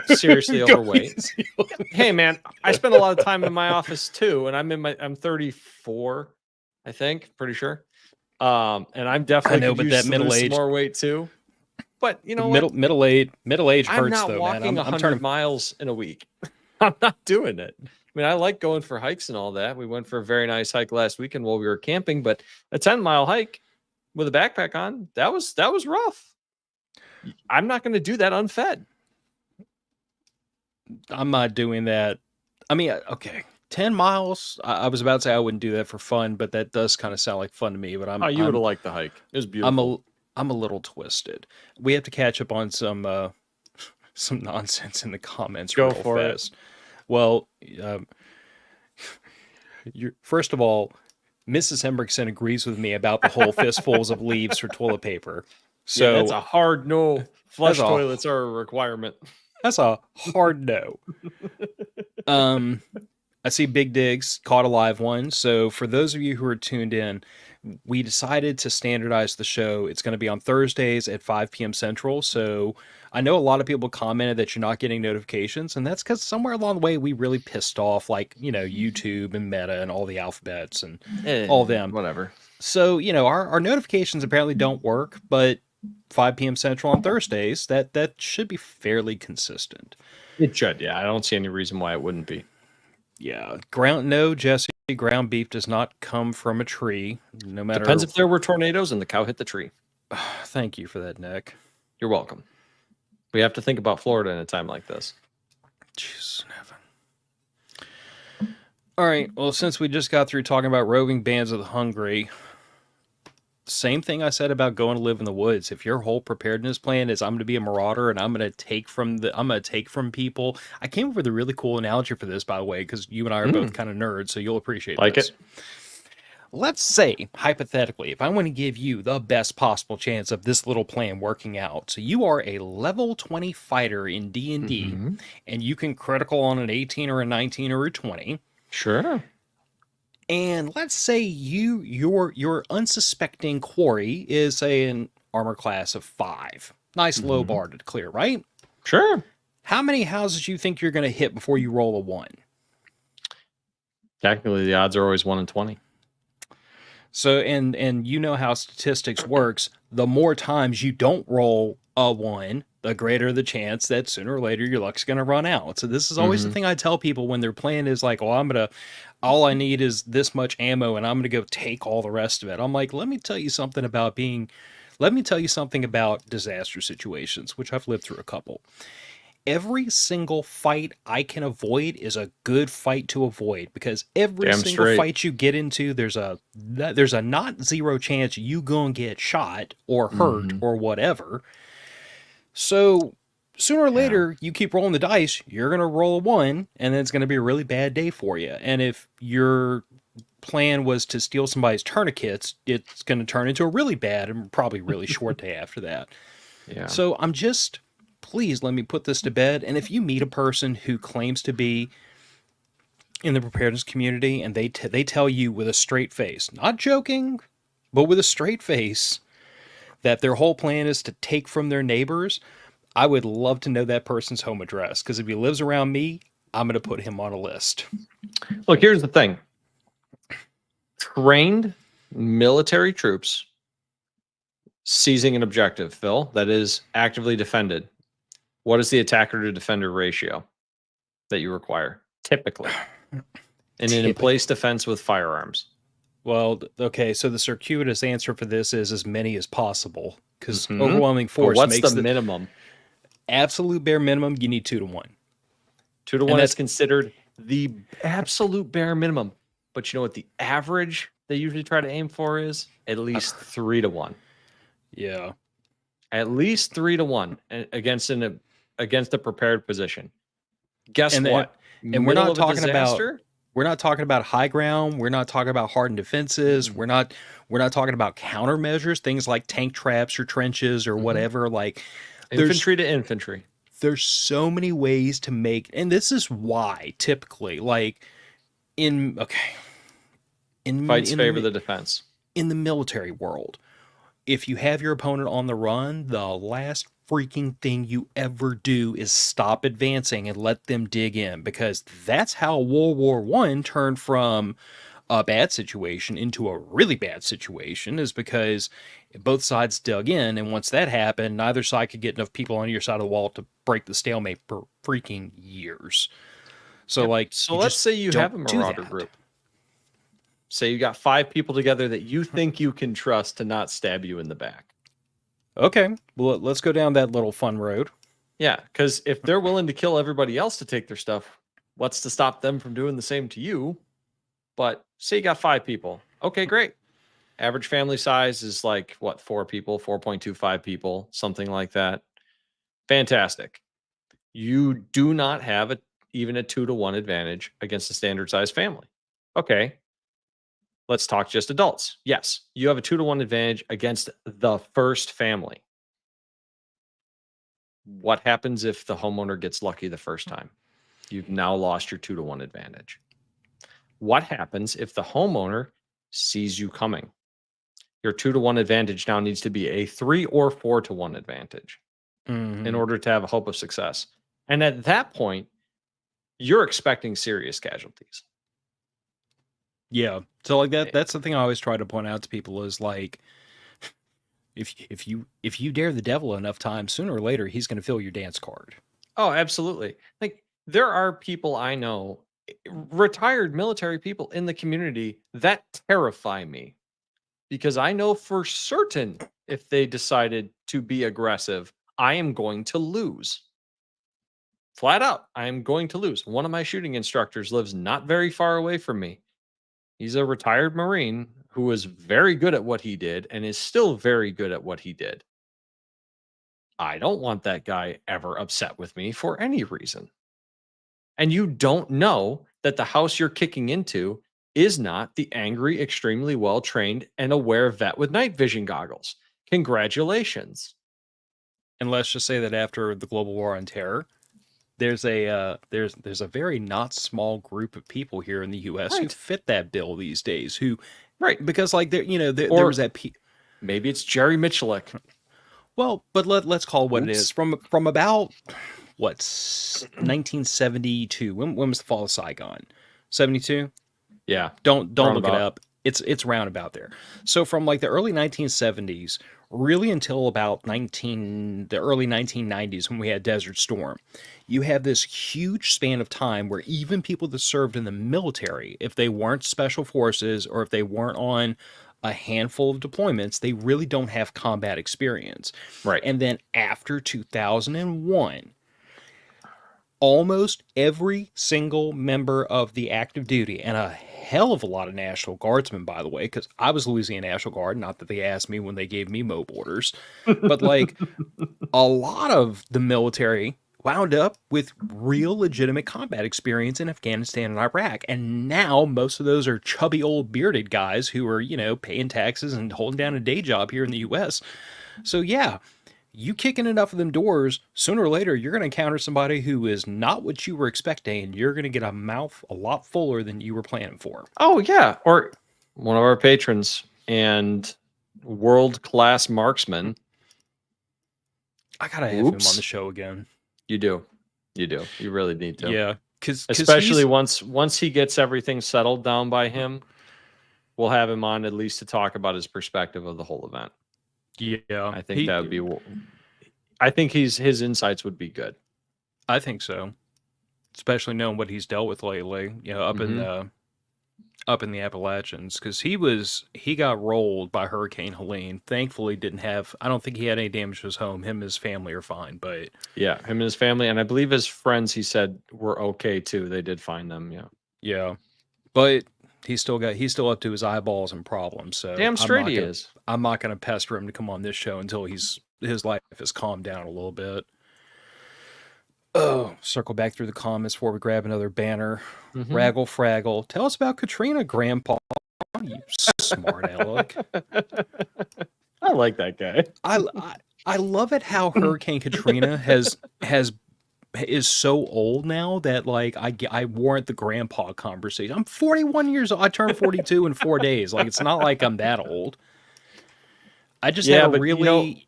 Seriously Go overweight. easy. Hey man, I spend a lot of time in my office too, and I'm 34, I think, pretty sure. And I'm definitely know, could but use that to middle lose some age, more weight too. But you know what? middle age I'm hurts not though, man. walking I'm 100 turning. miles in a week. I'm not doing it. I mean, I like going for hikes and all that. We went for a very nice hike last weekend while we were camping, but a 10-mile hike with a backpack on, that was rough. I'm not going to do that unfed. I'm not doing that. I mean, okay, 10 miles. I was about to say I wouldn't do that for fun, but that does kind of sound like fun to me. But Oh, you would have liked the hike. It was I'm beautiful. I'm a little twisted. We have to catch up on some nonsense in the comments Go real for it. fast. Well, first of all, Mrs. Hendrickson agrees with me about the whole fistfuls of leaves for toilet paper. Yeah, that's So a hard no. Flush that's a toilets are a requirement. that's a hard no. I see Big Digs caught a live one. So for those of you who are tuned in, we decided to standardize the show. It's going to be on Thursdays at 5 p.m. Central. So I know a lot of people commented that you're not getting notifications, and that's because somewhere along the way we really pissed off, like, YouTube and Meta and all the alphabets and all them. Whatever. So, our notifications apparently don't work, but 5 p.m. Central on Thursdays, that should be fairly consistent. It should, yeah. I don't see any reason why it wouldn't be. Yeah. Jesse, ground beef does not come from a tree, no matter. Depends if there were tornadoes and the cow hit the tree. Thank you for that, Nick. You're welcome. We have to think about Florida in a time like this. Jesus in heaven. All right. Well, since we just got through talking about roving bands of the hungry, same thing I said about going to live in the woods. If your whole preparedness plan is I'm going to be a marauder and I'm going to take from people. I came up with a really cool analogy for this, by the way, because you and I are both kind of nerds, so you'll appreciate this. It. Let's say, hypothetically, if I want to give you the best possible chance of this little plan working out, so you are a level 20 fighter in D&D, and you can critical on an 18 or a 19 or a 20. Sure. And let's say your unsuspecting quarry is an armor class of 5. Nice low bar to clear, right? Sure. How many houses do you think you're going to hit before you roll a 1? Technically, the odds are always 1 in 20. So, and you know how statistics works. The more times you don't roll a 1, the greater the chance that sooner or later your luck's going to run out. So this is always the thing I tell people when their plan is like, oh, all I need is this much ammo and I'm going to go take all the rest of it. I'm like, let me tell you something about disaster situations, which I've lived through a couple. Every single fight I can avoid is a good fight to avoid, because every single fight you get into, there's a not zero chance you gonna get shot or hurt or whatever. So sooner or later, you keep rolling the dice, you're gonna roll a 1, and then it's gonna be a really bad day for you. And if your plan was to steal somebody's tourniquets, it's gonna turn into a really bad and probably really short day after that. Yeah. So please let me put this to bed. And if you meet a person who claims to be in the preparedness community and they tell you with a straight face, not joking, but with a straight face, that their whole plan is to take from their neighbors, I would love to know that person's home address, because if he lives around me, I'm going to put him on a list. Look, here's the thing. Trained military troops seizing an objective, Phil, that is actively defended. What is the attacker to defender ratio that you require typically in an in-place defense with firearms? Well, okay, so the circuitous answer for this is as many as possible, because overwhelming force makes the minimum. Absolute bare minimum, you need 2 to 1. 2 to 1 is considered the absolute bare minimum. But you know what the average they usually try to aim for is? At least 3 to 1. Yeah. At least 3 to 1 against a prepared position. Guess what? And we're not talking about high ground. We're not talking about hardened defenses. We're not talking about countermeasures, things like tank traps or trenches or whatever. Like infantry to infantry. There's so many ways to make, and this is why typically, like fights favor the defense. In the military world, if you have your opponent on the run, the last freaking thing you ever do is stop advancing and let them dig in, because that's how World War One turned from a bad situation into a really bad situation, is because both sides dug in, and once that happened, neither side could get enough people on your side of the wall to break the stalemate for freaking years. So Yep. like, So you let's just say you don't have a do Marauder that. group. Say you got 5 people together that you think you can trust to not stab you in the back. Okay, well, let's go down that little fun road. Yeah, because if they're willing to kill everybody else to take their stuff, what's to stop them from doing the same to you? But say you got 5 people. Okay, great. Average family size is like what, 4 people, 4.25 people, something like that. Fantastic. You do not have even a 2-to-1 advantage against a standard size family. Okay, let's talk just adults. Yes, you have a 2-to-1 advantage against the first family. What happens if the homeowner gets lucky the first time? You've now lost your 2-to-1 advantage. What happens if the homeowner sees you coming? Your 2-to-1 advantage now needs to be a 3 or 4-to-1 advantage in order to have a hope of success. And at that point, you're expecting serious casualties. Yeah. So like that's the thing I always try to point out to people is like, if you dare the devil enough times, sooner or later he's going to fill your dance card. Oh, absolutely. Like there are people I know, retired military people in the community that terrify me because I know for certain if they decided to be aggressive, I am going to lose. Flat out, I am going to lose. One of my shooting instructors lives not very far away from me. He's a retired Marine who was very good at what he did and is still very good at what he did. I don't want that guy ever upset with me for any reason. And you don't know that the house you're kicking into is not the angry, extremely well trained, and aware vet with night vision goggles. Congratulations. And let's just say that after the global war on terror, there's a very not small group of people here in the U.S. who Right. fit that bill these days. Who, Right. because like there Or was that. maybe it's Jerry Michalik. Well, but let's call it what it Oops. is. From about what 1972. When was the fall of Saigon? 72. Yeah. Don't look it Roundabout. up. It's roundabout there. So from like the early 1970s, really until about the early 1990s when we had Desert Storm, you have this huge span of time where even people that served in the military, if they weren't special forces or if they weren't on a handful of deployments, they really don't have combat experience. Right. And then after 2001, almost every single member of the active duty, and a hell of a lot of National Guardsmen, by the way, because I was Louisiana National Guard, not that they asked me when they gave me MOB orders, but like a lot of the military wound up with real legitimate combat experience in Afghanistan and Iraq. And now most of those are chubby old bearded guys who are, paying taxes and holding down a day job here in the US. So yeah, you kick in enough of them doors, sooner or later, you're going to encounter somebody who is not what you were expecting, and you're going to get a mouth a lot fuller than you were planning for. Oh, yeah. Or one of our patrons and world-class marksman. I got to have him on the show again. You do. You do. You really need to. Yeah. Cause especially once he gets everything settled down by him, we'll have him on at least to talk about his perspective of the whole event. Yeah. I think that would be, I think his insights would be good. I think so. Especially knowing what he's dealt with lately, up in the Appalachians, because he got rolled by Hurricane Helene. Thankfully, I don't think he had any damage to his home. Him and his family are fine, but yeah, him and his family, and I believe his friends, he said, were okay too. They did find them. Yeah, but he's still up to his eyeballs in problems. So damn straight he is. I'm not going to pester him to come on this show until his life has calmed down a little bit. Oh, circle back through the comments before we grab another banner. Mm-hmm. Raggle Fraggle, tell us about Katrina, Grandpa. You smart aleck. I like that guy. I love it how Hurricane Katrina is so old now that like I warrant the grandpa conversation. I'm 41 years old. I turned 42 in 4 days. Like it's not like I'm that old. I just had a really.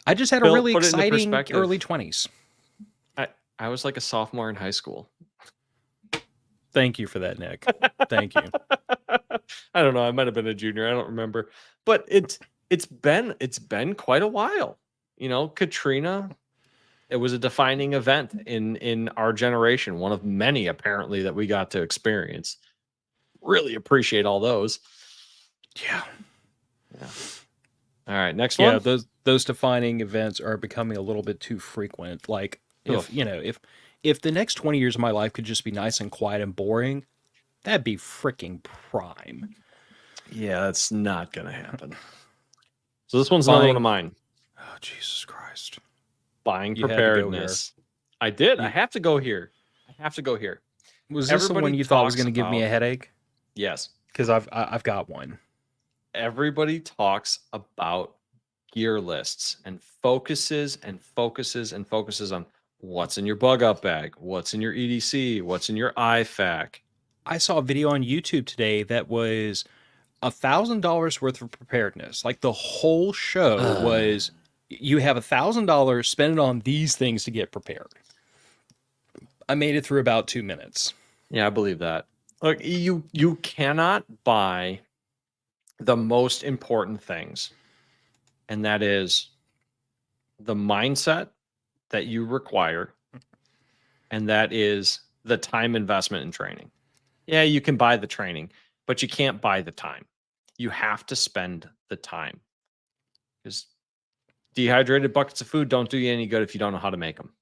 I just had a Phil, really put it into exciting perspective. early 20s. I was like a sophomore in high school. Thank you for that, Nick. Thank you. I don't know. I might have been a junior. I don't remember. But it's been quite a while. You know, Katrina, it was a defining event in our generation, one of many apparently that we got to experience. Really appreciate all those. Yeah. Yeah. All right, next Yeah, one. those defining events are becoming a little bit too frequent. Like Ugh. if the next 20 years of my life could just be nice and quiet and boring, that'd be freaking prime. Yeah, that's not gonna happen. So this one's another one of mine. Oh, Jesus Christ. Buying You had to go here. preparedness. I did. I You- have to go here. I have to go here. Was this the one Everybody you thought was talks going to give me a about- headache? Yes. Because I've got one. Everybody talks about gear lists and focuses on what's in your bug out bag, what's in your EDC, what's in your IFAC. I saw a video on YouTube today that was $1,000 worth of preparedness. Like the whole show was you have $1,000, spend it on these things to get prepared. I made it through about 2 minutes. Yeah, I believe that. Look, you cannot buy the most important things, and that is the mindset that you require, and that is the time investment in training. Yeah, you can buy the training, but you can't buy the time. You have to spend the time, because dehydrated buckets of food don't do you any good if you don't know how to make them.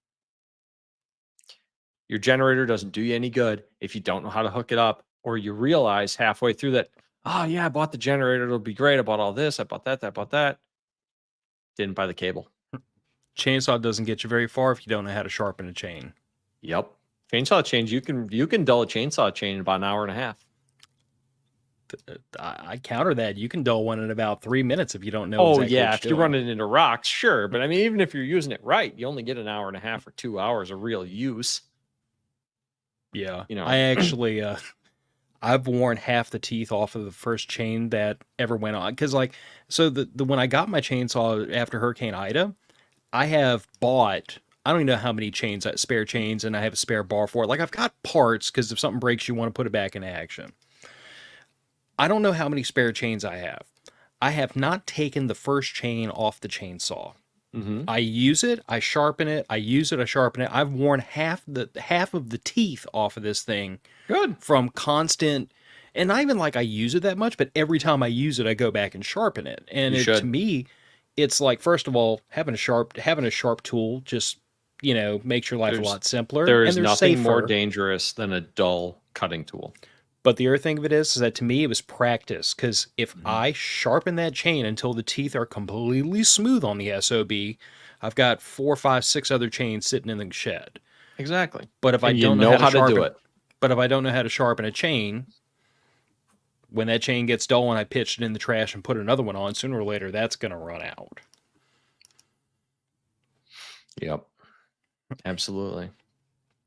Your generator doesn't do you any good if you don't know how to hook it up, or you realize halfway through that, oh yeah, I bought the generator, it'll be great. I bought all this, I bought that. Didn't buy the cable. Chainsaw doesn't get you very far if you don't know how to sharpen a chain. Yep. Chainsaw chains, you can dull a chainsaw chain in about an hour and a half. I counter that. You can dull one in about 3 minutes if you don't know. Oh exactly yeah, what if you're you're doing. running into rocks, sure. But I mean, even if you're using it right, you only get an hour and a half or 2 hours of real use. Yeah. You know. I actually I've worn half the teeth off of the first chain that ever went on. Because so the when I got my chainsaw after Hurricane Ida, I have bought I don't even know how many chains, spare chains, and I have a spare bar for it. Like I've got parts because if something breaks, you want to put it back in action. I don't know how many spare chains I have. I have not taken the first chain off the chainsaw. Mm-hmm. I use it, I sharpen it, I use it, I sharpen it. I've worn half of the teeth off of this thing. Good. From constant, and not even like I use it that much, but every time I use it, I go back and sharpen it. And to me, it's like, first of all, having a sharp tool just makes your life a lot simpler. There is and nothing safer. more dangerous than a dull cutting tool. But the other thing of it is that to me, it was practice. Because if I sharpen that chain until the teeth are completely smooth on the SOB, I've got 4, 5, 6 other chains sitting in the shed. Exactly. But if I don't know how to do it, but if I don't know how to sharpen a chain, when that chain gets dull and I pitch it in the trash and put another one on, sooner or later, that's going to run out. Yep. Absolutely.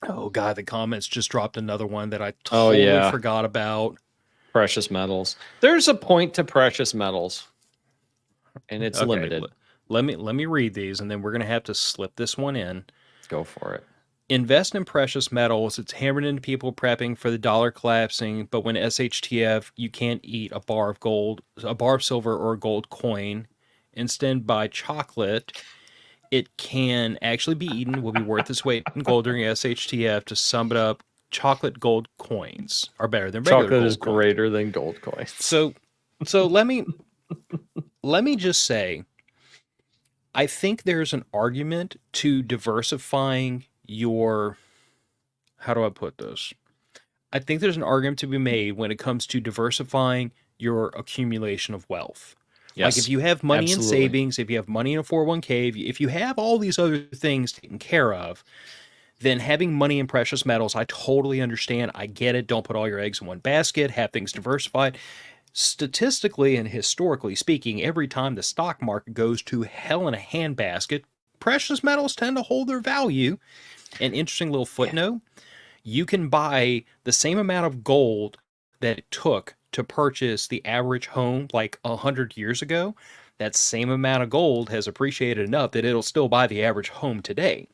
Oh, God, the comments just dropped another one that I totally forgot about. Precious metals. There's a point to precious metals, and it's limited. Let me read these, and then we're going to have to slip this one in. Go for it. Invest in precious metals. It's hammered into people prepping for the dollar collapsing, but when SHTF, you can't eat a bar of gold, a bar of silver, or a gold coin. Instead, buy chocolate. It can actually be eaten, will be worth its weight in gold during SHTF. To sum it up, chocolate gold coins are better than regular chocolate gold is coins. greater than gold coins. So let me just say, I think there's an argument to diversifying your, how do I put this? I think there's an argument to be made when it comes to diversifying your accumulation of wealth. Yes, like if you have money in savings, if you have money in a 401k, if you have all these other things taken care of, then having money in precious metals, I totally understand. I get it. Don't put all your eggs in one basket. Have things diversified. Statistically and historically speaking, every time the stock market goes to hell in a handbasket, precious metals tend to hold their value. An interesting little footnote, you can buy the same amount of gold that it took to purchase the average home like 100 years ago, that same amount of gold has appreciated enough that it'll still buy the average home today.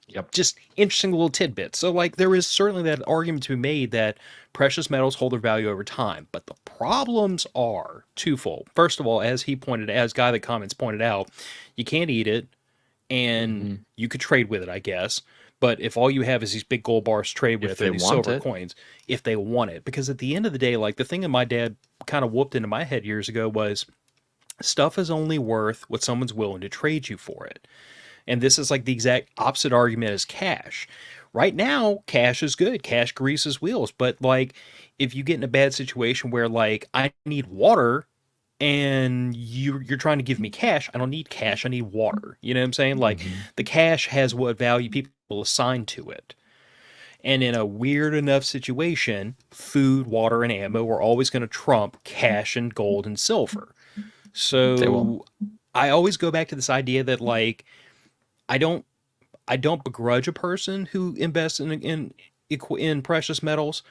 Yep. Just interesting little tidbits. So, like, there is certainly that argument to be made that precious metals hold their value over time, but the problems are twofold. First of all, as he pointed, as Guy the Comments pointed out, you can't eat it, and you could trade with it, I guess. But if all you have is these big gold bars to trade If with they and these want silver it. coins, if they want it, because at the end of the day, like the thing that my dad kind of whooped into my head years ago was stuff is only worth what someone's willing to trade you for it. And this is like the exact opposite argument as cash. Right now, cash is good. Cash greases wheels. But like, if you get in a bad situation where like I need water and you're trying to give me cash, I don't need cash. I need water. You know what I'm saying? Like the cash has what value people assign to it. And in a weird enough situation, food, water, and ammo are always going to trump cash and gold and silver. They will. So I always go back to this idea that like I don't I don't begrudge a person who invests in precious metals.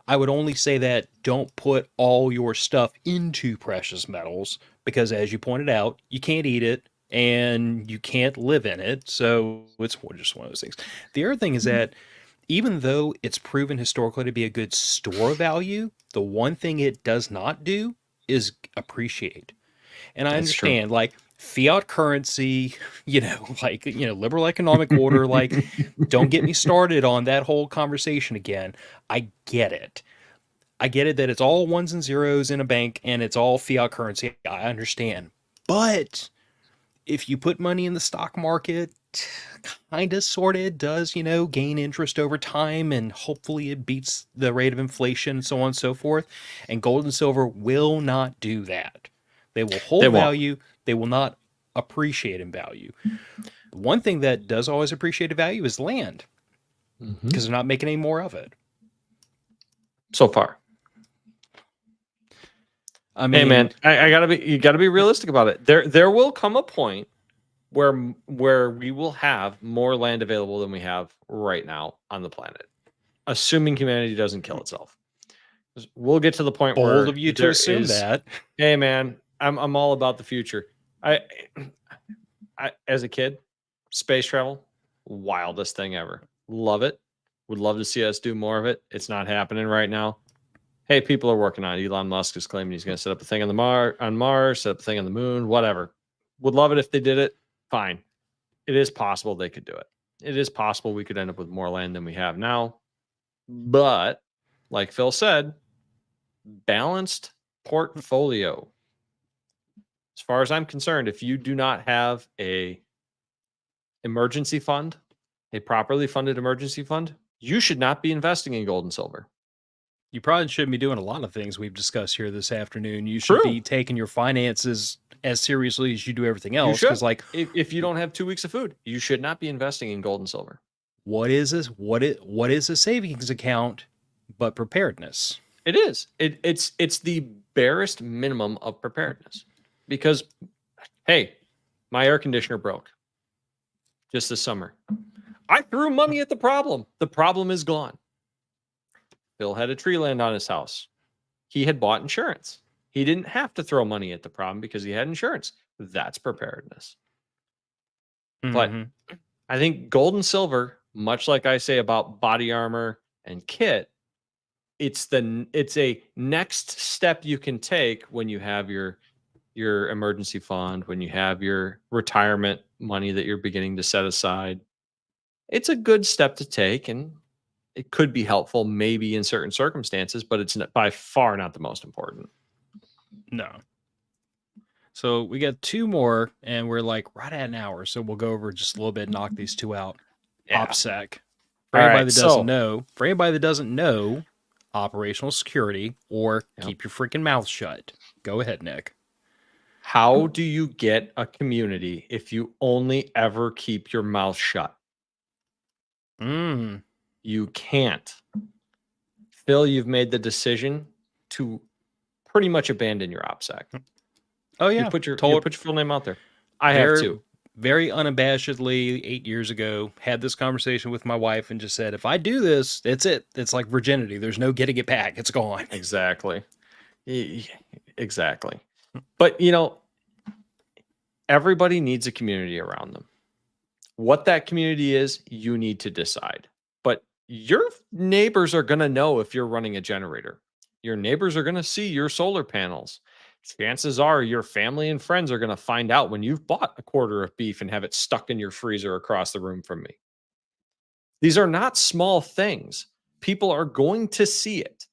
I would only say that don't put all your stuff into precious metals because, as you pointed out, you can't eat it and you can't live in it. So it's just one of those things. The other thing is that even though it's proven historically to be a good store of value, the one thing it does not do is appreciate. And I That's true. understand, like, fiat currency, like, liberal economic order, like, don't get me started on that whole conversation again. I get it. I get it that it's all ones and zeros in a bank and it's all fiat currency. I understand. But if you put money in the stock market, kind of sort of does, gain interest over time, and hopefully it beats the rate of inflation and so on and so forth. And gold and silver will not do that. They will hold They won't. value. They will not appreciate in value. The one thing that does always appreciate in value is land because they're not making any more of it. So far. I mean, Hey man, you gotta be realistic about it. There will come a point where we will have more land available than we have right now on the planet, assuming humanity doesn't kill itself. We'll get to the point where bold of you to assume that. Hey man, I'm all about the future. I as a kid, space travel, wildest thing ever. Love it. Would love to see us do more of it. It's not happening right now. Hey, people are working on it. Elon Musk is claiming he's going to set up a thing on Mars, set up a thing on the moon, whatever. Would love it if they did it. Fine. It is possible they could do it. It is possible we could end up with more land than we have now. But like Phil said, balanced portfolio. As far as I'm concerned, if you do not have a emergency fund, a properly funded emergency fund, you should not be investing in gold and silver. You probably shouldn't be doing a lot of things we've discussed here this afternoon. You should be taking your finances as seriously as you do everything else. Because, like, if you don't have 2 weeks of food, you should not be investing in gold and silver. What is this? What is a savings account but preparedness? It is. It's the barest minimum of preparedness. Because, hey, my air conditioner broke just this summer. I threw money at the problem. The problem is gone. Phil had a tree land on his house. He had bought insurance. He didn't have to throw money at the problem because he had insurance. That's preparedness. But I think gold and silver, much like I say about body armor and kit, it's a next step you can take when you have your emergency fund, when you have your retirement money that you're beginning to set aside. It's a good step to take, and it could be helpful maybe in certain circumstances, but it's by far not the most important. No. So we got two more, and we're like right at an hour. So we'll go over just a little bit, knock these two out. Yeah. OPSEC. For anybody that doesn't know, operational security, or keep your freaking mouth shut. Go ahead, Nick. How do you get a community if you only ever keep your mouth shut? You can't. Phil, you've made the decision to pretty much abandon your OPSEC. Oh, yeah. You put your full name out there. I have to. Very unabashedly, 8 years ago, had this conversation with my wife and just said, if I do this, it's it. It's like virginity. There's no getting it back. It's gone. Exactly. Exactly. But, you know, everybody needs a community around them. What that community is, you need to decide. But your neighbors are going to know if you're running a generator. Your neighbors are going to see your solar panels. Chances are your family and friends are going to find out when you've bought a quarter of beef and have it stuck in your freezer across the room from me. These are not small things. People are going to see it.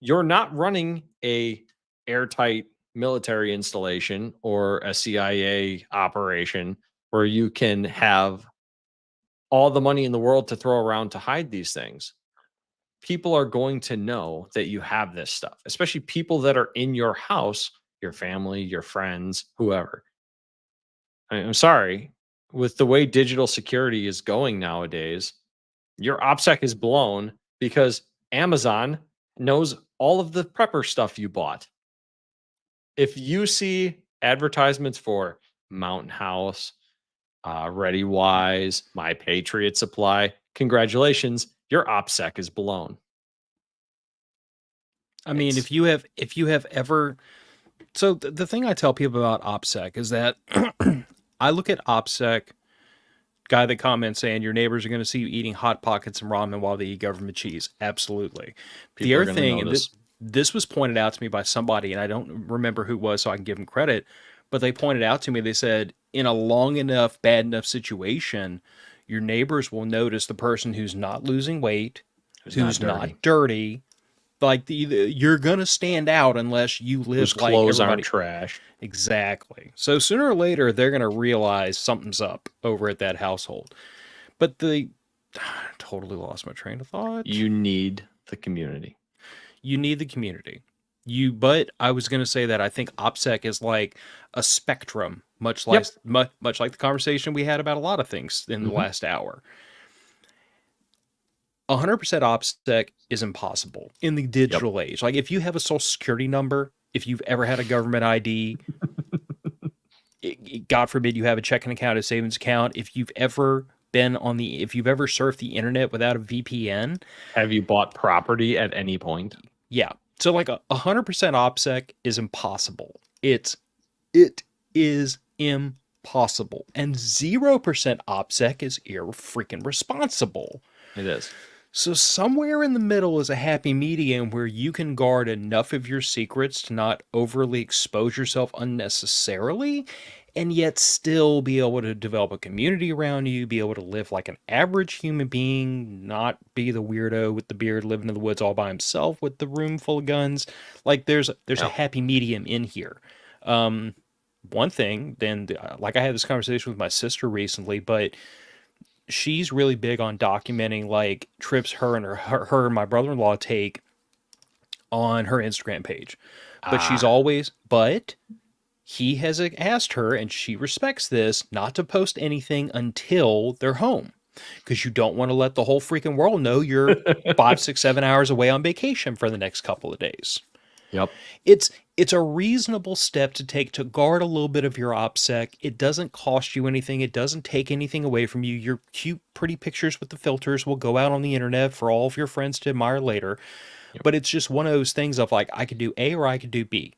You're not running a airtight military installation or a CIA operation where you can have all the money in the world to throw around to hide these things. People are going to know that you have this stuff, especially people that are in your house, your family, your friends, whoever. I'm sorry, with the way digital security is going nowadays, your OPSEC is blown because Amazon knows all of the prepper stuff you bought. If you see advertisements for Mountain House, Ready Wise, My Patriot Supply, congratulations, your OPSEC is blown. I mean, if you have ever, so the thing I tell people about OPSEC is that I look at OPSEC, guy that comments saying your neighbors are going to see you eating hot pockets and ramen while they eat government cheese. Absolutely. The People are other gonna thing, and notice. this was pointed out to me by somebody, and I don't remember who it was, so I can give them credit. But they pointed out to me, they said, in a long enough, bad enough situation, your neighbors will notice the person who's not losing weight, Who's who's not dirty? not dirty. Like you're gonna stand out unless you Whose live like clothes aren't everybody. trash? Exactly. So sooner or later, they're gonna realize something's up over at that household. But the totally lost my train of thought. You need the community. You need the community. But I was going to say that I think OPSEC is like a spectrum, much like Yep. much like the conversation we had about a lot of things in the Mhm. last hour. 100% OPSEC is impossible in the Yep. digital age. Like if you have a social security number, if you've ever had a government ID, God forbid you have a checking account, a savings account, if you've ever surfed the internet without a VPN, Have you bought property at any point? yeah. So like 100% OPSEC is impossible. It is impossible. And 0% OPSEC is freaking responsible. It is. So somewhere in the middle is a happy medium where you can guard enough of your secrets to not overly expose yourself unnecessarily, and yet still be able to develop a community around you, be able to live like an average human being, not be the weirdo with the beard living in the woods all by himself with the room full of guns. Like there's a Yep. happy medium in here. One thing, then, like I had this conversation with my sister recently, but she's really big on documenting like trips her and my brother-in-law take on her Instagram page. But he has asked her, and she respects this, not to post anything until they're home. Because you don't want to let the whole freaking world know you're 5, 6, 7 hours away on vacation for the next couple of days. Yep. It's a reasonable step to take to guard a little bit of your OPSEC. It doesn't cost you anything. It doesn't take anything away from you. Your cute, pretty pictures with the filters will go out on the internet for all of your friends to admire later. Yep. But it's just one of those things of like, I could do A or I could do B.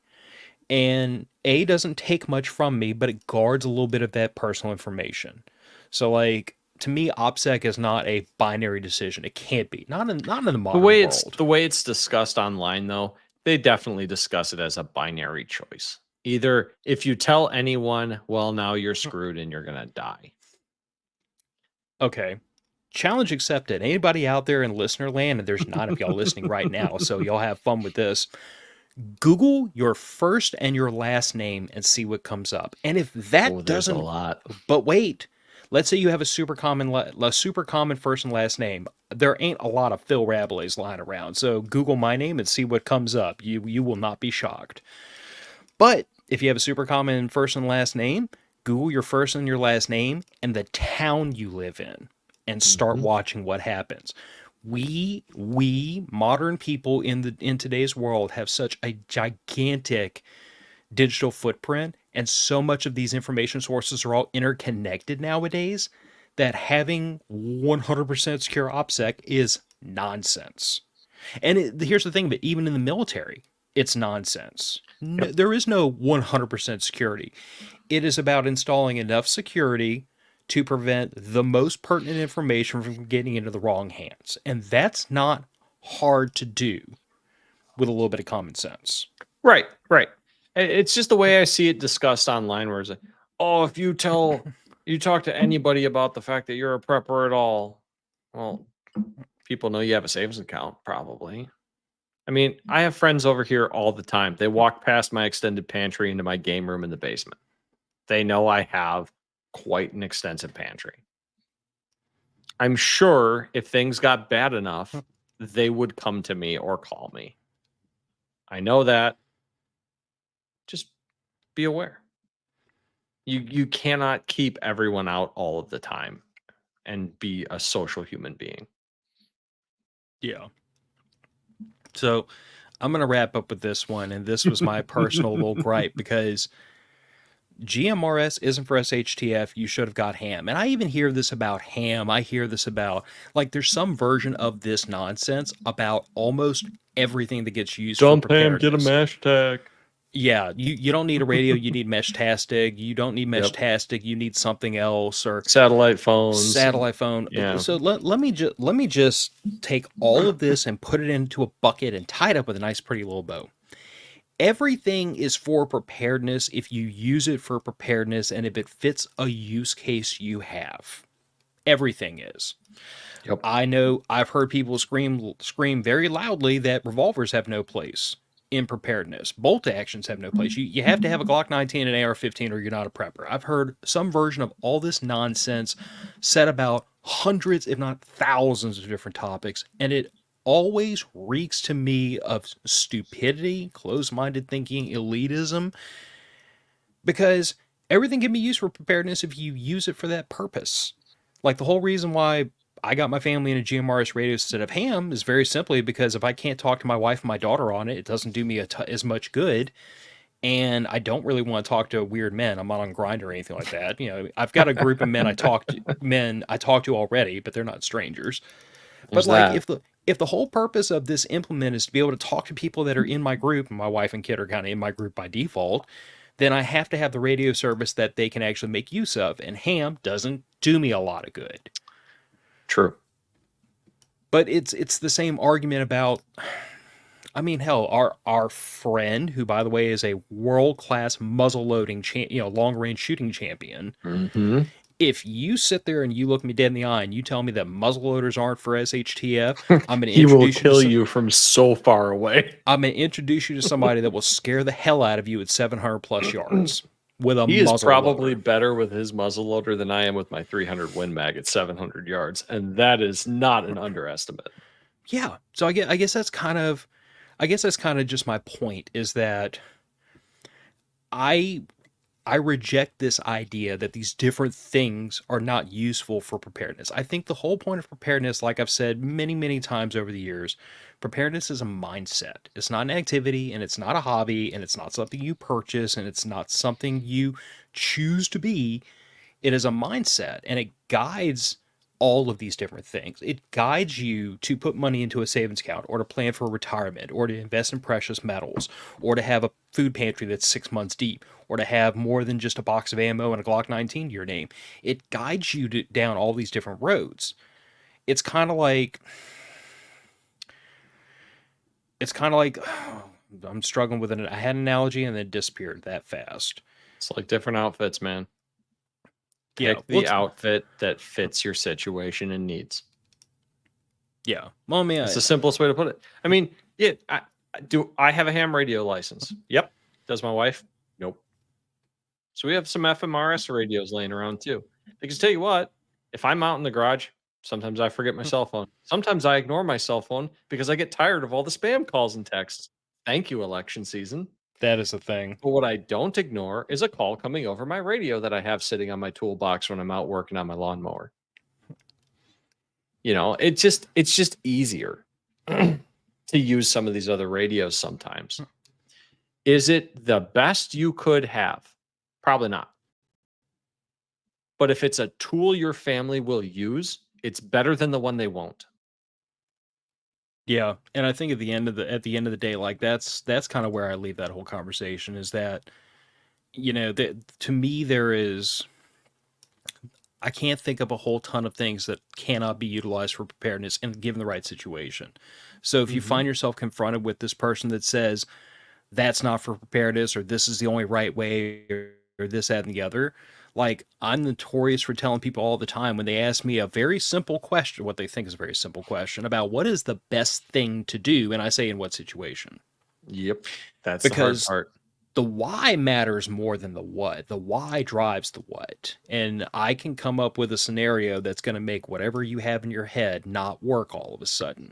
And A doesn't take much from me, but it guards a little bit of that personal information. So like, to me, OPSEC is not a binary decision. It can't be. Not in the modern world. The way it's discussed online, though, they definitely discuss it as a binary choice. Either if you tell anyone, well, now you're screwed and you're gonna die. Okay. Challenge accepted. Anybody out there in listener land, and there's not of y'all listening right now, so y'all have fun with this. Google your first and your last name and see what comes up. And if that There's a doesn't, lot. but wait, let's say you have a super common first and last name. There ain't a lot of Phil Rabalais lying around. So Google my name and see what comes up. You will not be shocked. But if you have a super common first and last name, Google your first and your last name and the town you live in and start watching what happens. We modern people in today's world have such a gigantic digital footprint, and so much of these information sources are all interconnected nowadays that having 100% secure OPSEC is nonsense. And here's the thing, but even in the military, it's nonsense. Yep. There is no 100% security. It is about installing enough security to prevent the most pertinent information from getting into the wrong hands. And that's not hard to do with a little bit of common sense. Right, right. It's just the way I see it discussed online, where it's like, oh, if you talk to anybody about the fact that you're a prepper at all, well, people know you have a savings account, probably. I mean, I have friends over here all the time. They walk past my extended pantry into my game room in the basement. They know I have quite an extensive pantry. I'm sure if things got bad enough, they would come to me or call me. I know that. Just be aware. You cannot keep everyone out all of the time and be a social human being. Yeah. So I'm going to wrap up with this one. And this was my personal little gripe because GMRS isn't for SHTF. You should have got ham. And I even hear this about ham. I hear this about, like, there's some version of this nonsense about almost everything that gets used for Dump ham, get a preparedness. mash tag. Yeah, you don't need a radio, you need mesh tastic. You don't need mesh Yep. tastic, you need something else, or Satellite phones. satellite phone. Yeah. So let me just take all of this and put it into a bucket and tie it up with a nice pretty little bow. Everything is for preparedness if you use it for preparedness and if it fits a use case you have. Everything is. Yep. I know I've heard people scream very loudly that revolvers have no place in preparedness. Bolt actions have no place. You have to have a Glock 19 and AR-15 or you're not a prepper. I've heard some version of all this nonsense said about hundreds, if not thousands of different topics, and it always reeks to me of stupidity, closed-minded thinking, elitism, because everything can be used for preparedness if you use it for that purpose. Like the whole reason why I got my family in a GMRS radio instead of ham is very simply because if I can't talk to my wife and my daughter on it, it doesn't do me as much good. And I don't really want to talk to weird men. I'm not on Grindr or anything like that. You know, I've got a group of men I talk to already, but they're not strangers. There's But like that. if the whole purpose of this implement is to be able to talk to people that are in my group, and my wife and kid are kind of in my group by default, then I have to have the radio service that they can actually make use of. And ham doesn't do me a lot of good. True. But it's the same argument about, I mean, hell, our friend, who by the way is a world-class muzzle loading long range shooting champion. Mm-hmm. If you sit there and you look me dead in the eye and you tell me that muzzle loaders aren't for SHTF, I'm going to He will introduce kill you from so far away. I'm going to introduce you to somebody that will scare the hell out of you at 700 plus yards with a He muzzle is probably loader. better with his muzzle loader than I am with my 300 Win Mag at 700 yards, and that is not an underestimate. Yeah. So I guess that's kind of just my point, is that I reject this idea that these different things are not useful for preparedness. I think the whole point of preparedness, like I've said many, many times over the years, preparedness is a mindset. It's not an activity, and it's not a hobby, and it's not something you purchase, and it's not something you choose to be. It is a mindset, and it guides all of these different things. It guides you to put money into a savings account, or to plan for retirement, or to invest in precious metals, or to have a food pantry that's 6 months deep, or to have more than just a box of ammo and a Glock 19 to your name. It guides you down all these different roads. It's kind of like I'm struggling with it. I had an analogy and then it disappeared that fast. It's like different outfits, man. Yeah, Pick the outfit that fits your situation and needs. Yeah. Well, I mean, It's the simplest way to put it. I mean, yeah, I have a ham radio license? Yep. Does my wife? Nope. So we have some FMRS radios laying around too. Because tell you what, if I'm out in the garage, sometimes I forget my cell phone. Sometimes I ignore my cell phone because I get tired of all the spam calls and texts. Thank you, election season. that is a thing. But what I don't ignore is a call coming over my radio that I have sitting on my toolbox when I'm out working on my lawnmower. You know, it's just easier to use some of these other radios sometimes. Is it the best you could have? Probably not. But if it's a tool your family will use, it's better than the one they won't. Yeah, and I think at the end of the day, like that's kind of where I leave that whole conversation is that that to me there is I can't think of a whole ton of things that cannot be utilized for preparedness and given the right situation. So if you Mm-hmm. find yourself confronted with this person that says that's not for preparedness or this is the only right way or this, that, and the other, like I'm notorious for telling people all the time when they ask me a very simple question, what they think is a very simple question about what is the best thing to do, and I say in what situation. Yep. That's the hard Because part. the why matters more than the what. The why drives the what. And I can come up with a scenario that's going to make whatever you have in your head not work all of a sudden.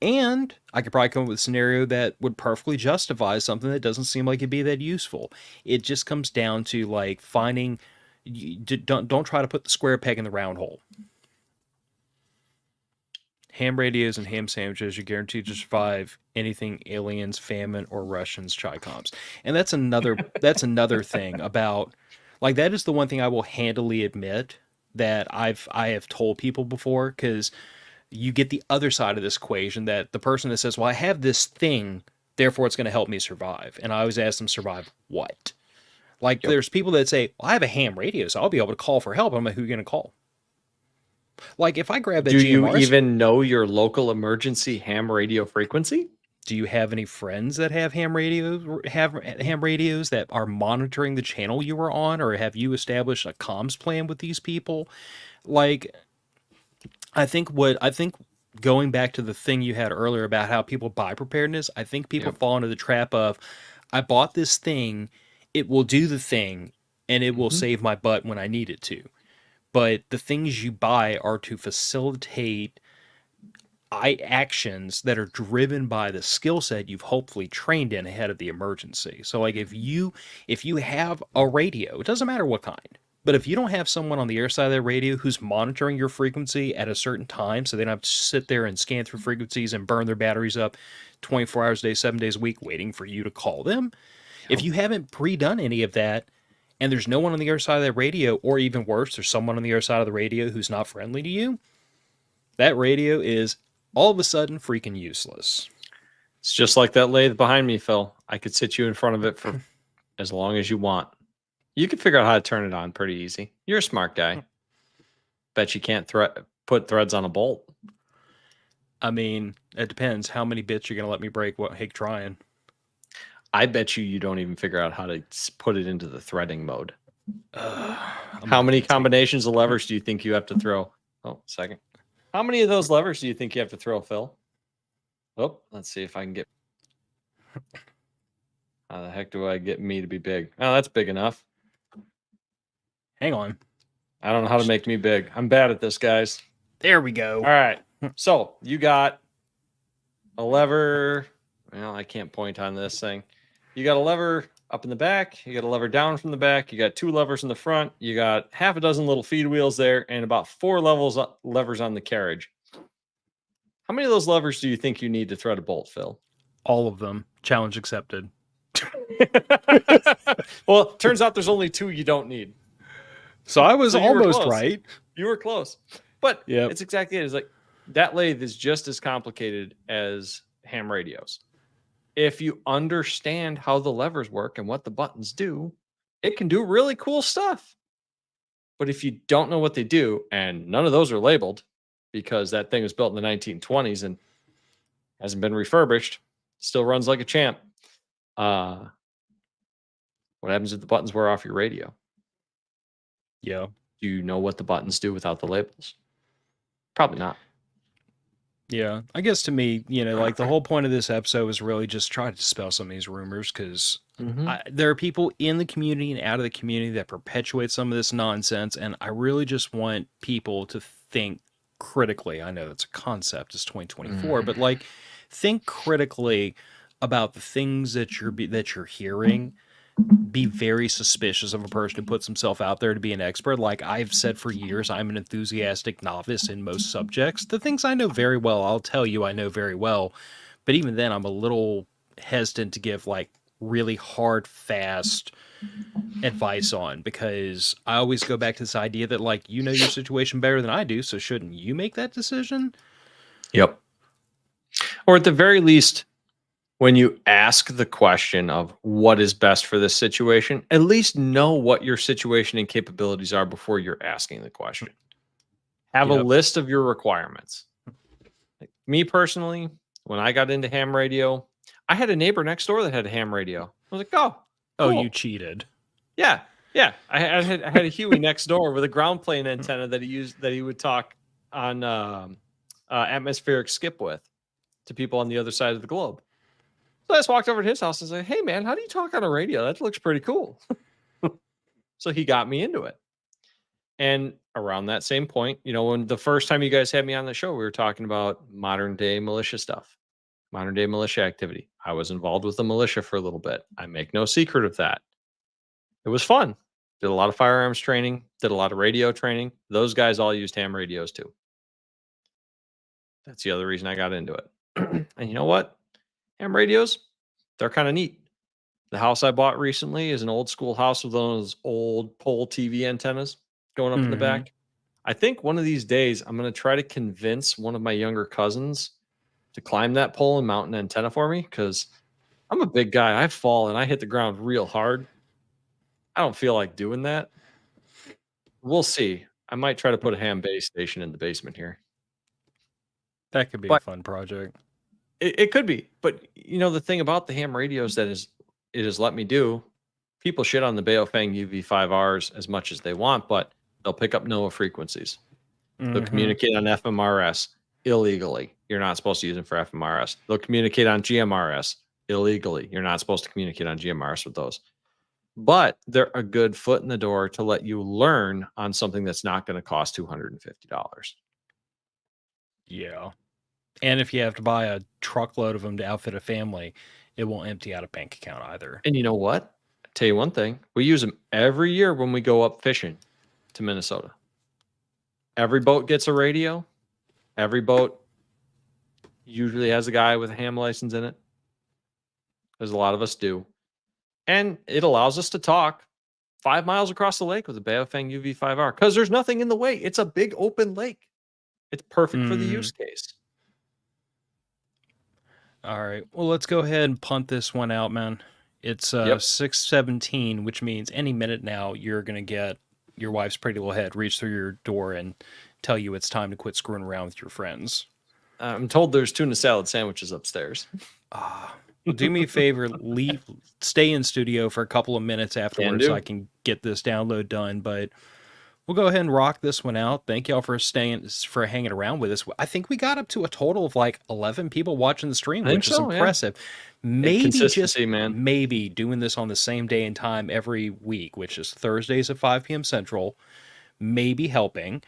And I could probably come up with a scenario that would perfectly justify something that doesn't seem like it'd be that useful. It just comes down to like finding. Don't try to put the square peg in the round hole. Ham radios and ham sandwiches are guaranteed to survive anything aliens, famine, or Russians, Chicoms. And that's another thing about like that is the one thing I will handily admit that I have told people before because you get the other side of this equation that the person that says, "Well, I have this thing, therefore it's going to help me survive," and I always ask them, "Survive what?" Like Yep. there's people that say, "Well, I have a ham radio, so I'll be able to call for help." I'm like, "Who are you going to call?" Like if I grab that Do you GMR, even know your local emergency ham radio frequency? do you have any friends that have ham radios that are monitoring the channel you are on, or have you established a comms plan with these people? Like I think going back to the thing you had earlier about how people buy preparedness, I think people Yep. fall into the trap of I bought this thing, it will do the thing, and it will Mm-hmm. save my butt when I need it to. But the things you buy are to facilitate actions that are driven by the skill set you've hopefully trained in ahead of the emergency. So like if you have a radio, it doesn't matter what kind. But if you don't have someone on the air side of that radio who's monitoring your frequency at a certain time so they don't have to sit there and scan through frequencies and burn their batteries up 24 hours a day, 7 days a week waiting for you to call them, if Yep. you haven't pre-done any of that and there's no one on the other side of that radio, or even worse, there's someone on the other side of the radio who's not friendly to you, that radio is all of a sudden freaking useless. It's just like that lathe behind me, Phil. I could sit you in front of it for as long as you want. You can figure out how to turn it on pretty easy. You're a smart guy. Bet you can't put threads on a bolt. I mean, it depends how many bits you're going to let me break what Hake trying. I bet you don't even figure out how to put it into the threading mode. I'm How not many gonna take- combinations of levers do you think you have to throw? Oh, second. How many of those levers do you think you have to throw, Phil? Oh, let's see if I can get. How the heck do I get me to be big? Oh, that's big enough. Hang on. I don't know how to make me big. I'm bad at this, guys. There we go. All right. So you got a lever. Well, I can't point on this thing. You got a lever up in the back. You got a lever down from the back. You got two levers in the front. You got half a dozen little feed wheels there and about four levers on the carriage. How many of those levers do you think you need to thread a bolt, Phil? All of them. Challenge accepted. Well, turns out there's only two you don't need. So I was So you were almost close. right. You were close. But Yep. it's exactly it. It's like that lathe is just as complicated as ham radios. If you understand how the levers work and what the buttons do, it can do really cool stuff. But if you don't know what they do, and none of those are labeled because that thing was built in the 1920s and hasn't been refurbished, still runs like a champ. What happens if the buttons wear off your radio? Yeah. Do you know what the buttons do without the labels? Probably not. Yeah. I guess to me, like the whole point of this episode was really just try to dispel some of these rumors because there are people in the community and out of the community that perpetuate some of this nonsense. And I really just want people to think critically. I know it's a concept, it's 2024, but like think critically about the things that you're hearing. Be very suspicious of a person who puts himself out there to be an expert. Like I've said for years, I'm an enthusiastic novice in most subjects. The things I know very well, I'll tell you I know very well. But even then, I'm a little hesitant to give like really hard, fast advice on because I always go back to this idea that like you know your situation better than I do, so shouldn't you make that decision? Yep. Or at the very least, when you ask the question of what is best for this situation, at least know what your situation and capabilities are before you're asking the question. Have a Yep. list of your requirements. Like me personally, when I got into ham radio, I had a neighbor next door that had a ham radio. I was like, oh, Oh, cool. you cheated. Yeah. Yeah. I had a Huey next door with a ground plane antenna that he would talk on atmospheric skip with to people on the other side of the globe. So I just walked over to his house and said, hey, man, how do you talk on a radio? That looks pretty cool. So he got me into it. And around that same point, when the first time you guys had me on the show, we were talking about modern day militia stuff, modern day militia activity. I was involved with the militia for a little bit. I make no secret of that. It was fun. Did a lot of firearms training, did a lot of radio training. Those guys all used ham radios too. That's the other reason I got into it. And you know what? Ham radios, they're kind of neat. The house I bought recently is an old school house with one of those old pole TV antennas going up in the back. I think one of these days I'm going to try to convince one of my younger cousins to climb that pole and mount an antenna for me because I'm a big guy. I fall and I hit the ground real hard. I don't feel like doing that. We'll see. I might try to put a ham base station in the basement here. That could be a But fun project. it could be. But the thing about the ham radios that it has let me do, people shit on the Baofeng UV5Rs as much as they want, but they'll pick up NOAA frequencies. They'll communicate on FMRS illegally. You're not supposed to use them for FMRS. They'll communicate on GMRS illegally. You're not supposed to communicate on GMRS with those. But they're a good foot in the door to let you learn on something that's not going to cost $250. Yeah. And if you have to buy a truckload of them to outfit a family, it won't empty out a bank account either. And you know what? I'll tell you one thing. We use them every year when we go up fishing to Minnesota. Every boat gets a radio. Every boat usually has a guy with a ham license in it. There's a lot of us do. And it allows us to talk 5 miles across the lake with a Baofeng UV5R because there's nothing in the way. It's a big open lake. It's perfect for the use case. All right. Well, let's go ahead and punt this one out, man. It's 6:17, which means any minute now you're going to get your wife's pretty little head reach through your door and tell you it's time to quit screwing around with your friends. I'm told there's tuna salad sandwiches upstairs. Do me a favor, stay in studio for a couple of minutes afterwards so I can get this download done. But we'll go ahead and rock this one out. Thank y'all for hanging around with us. I think we got up to a total of like 11 people watching the stream, which is impressive. Yeah. Maybe doing this on the same day and time every week, which is Thursdays at 5 p.m. Central, maybe helping.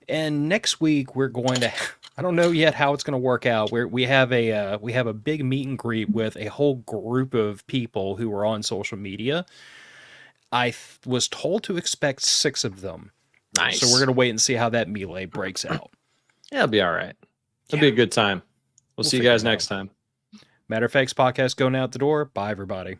And next week we're going to, I don't know yet how it's going to work out. We have a big meet and greet with a whole group of people who are on social media. I was told to expect 6 of them. Nice. So we're going to wait and see how that melee breaks out. Yeah, it'll be all right. It'll be a good time. We'll see you guys next time. Matter of Fact's podcast going out the door. Bye, everybody.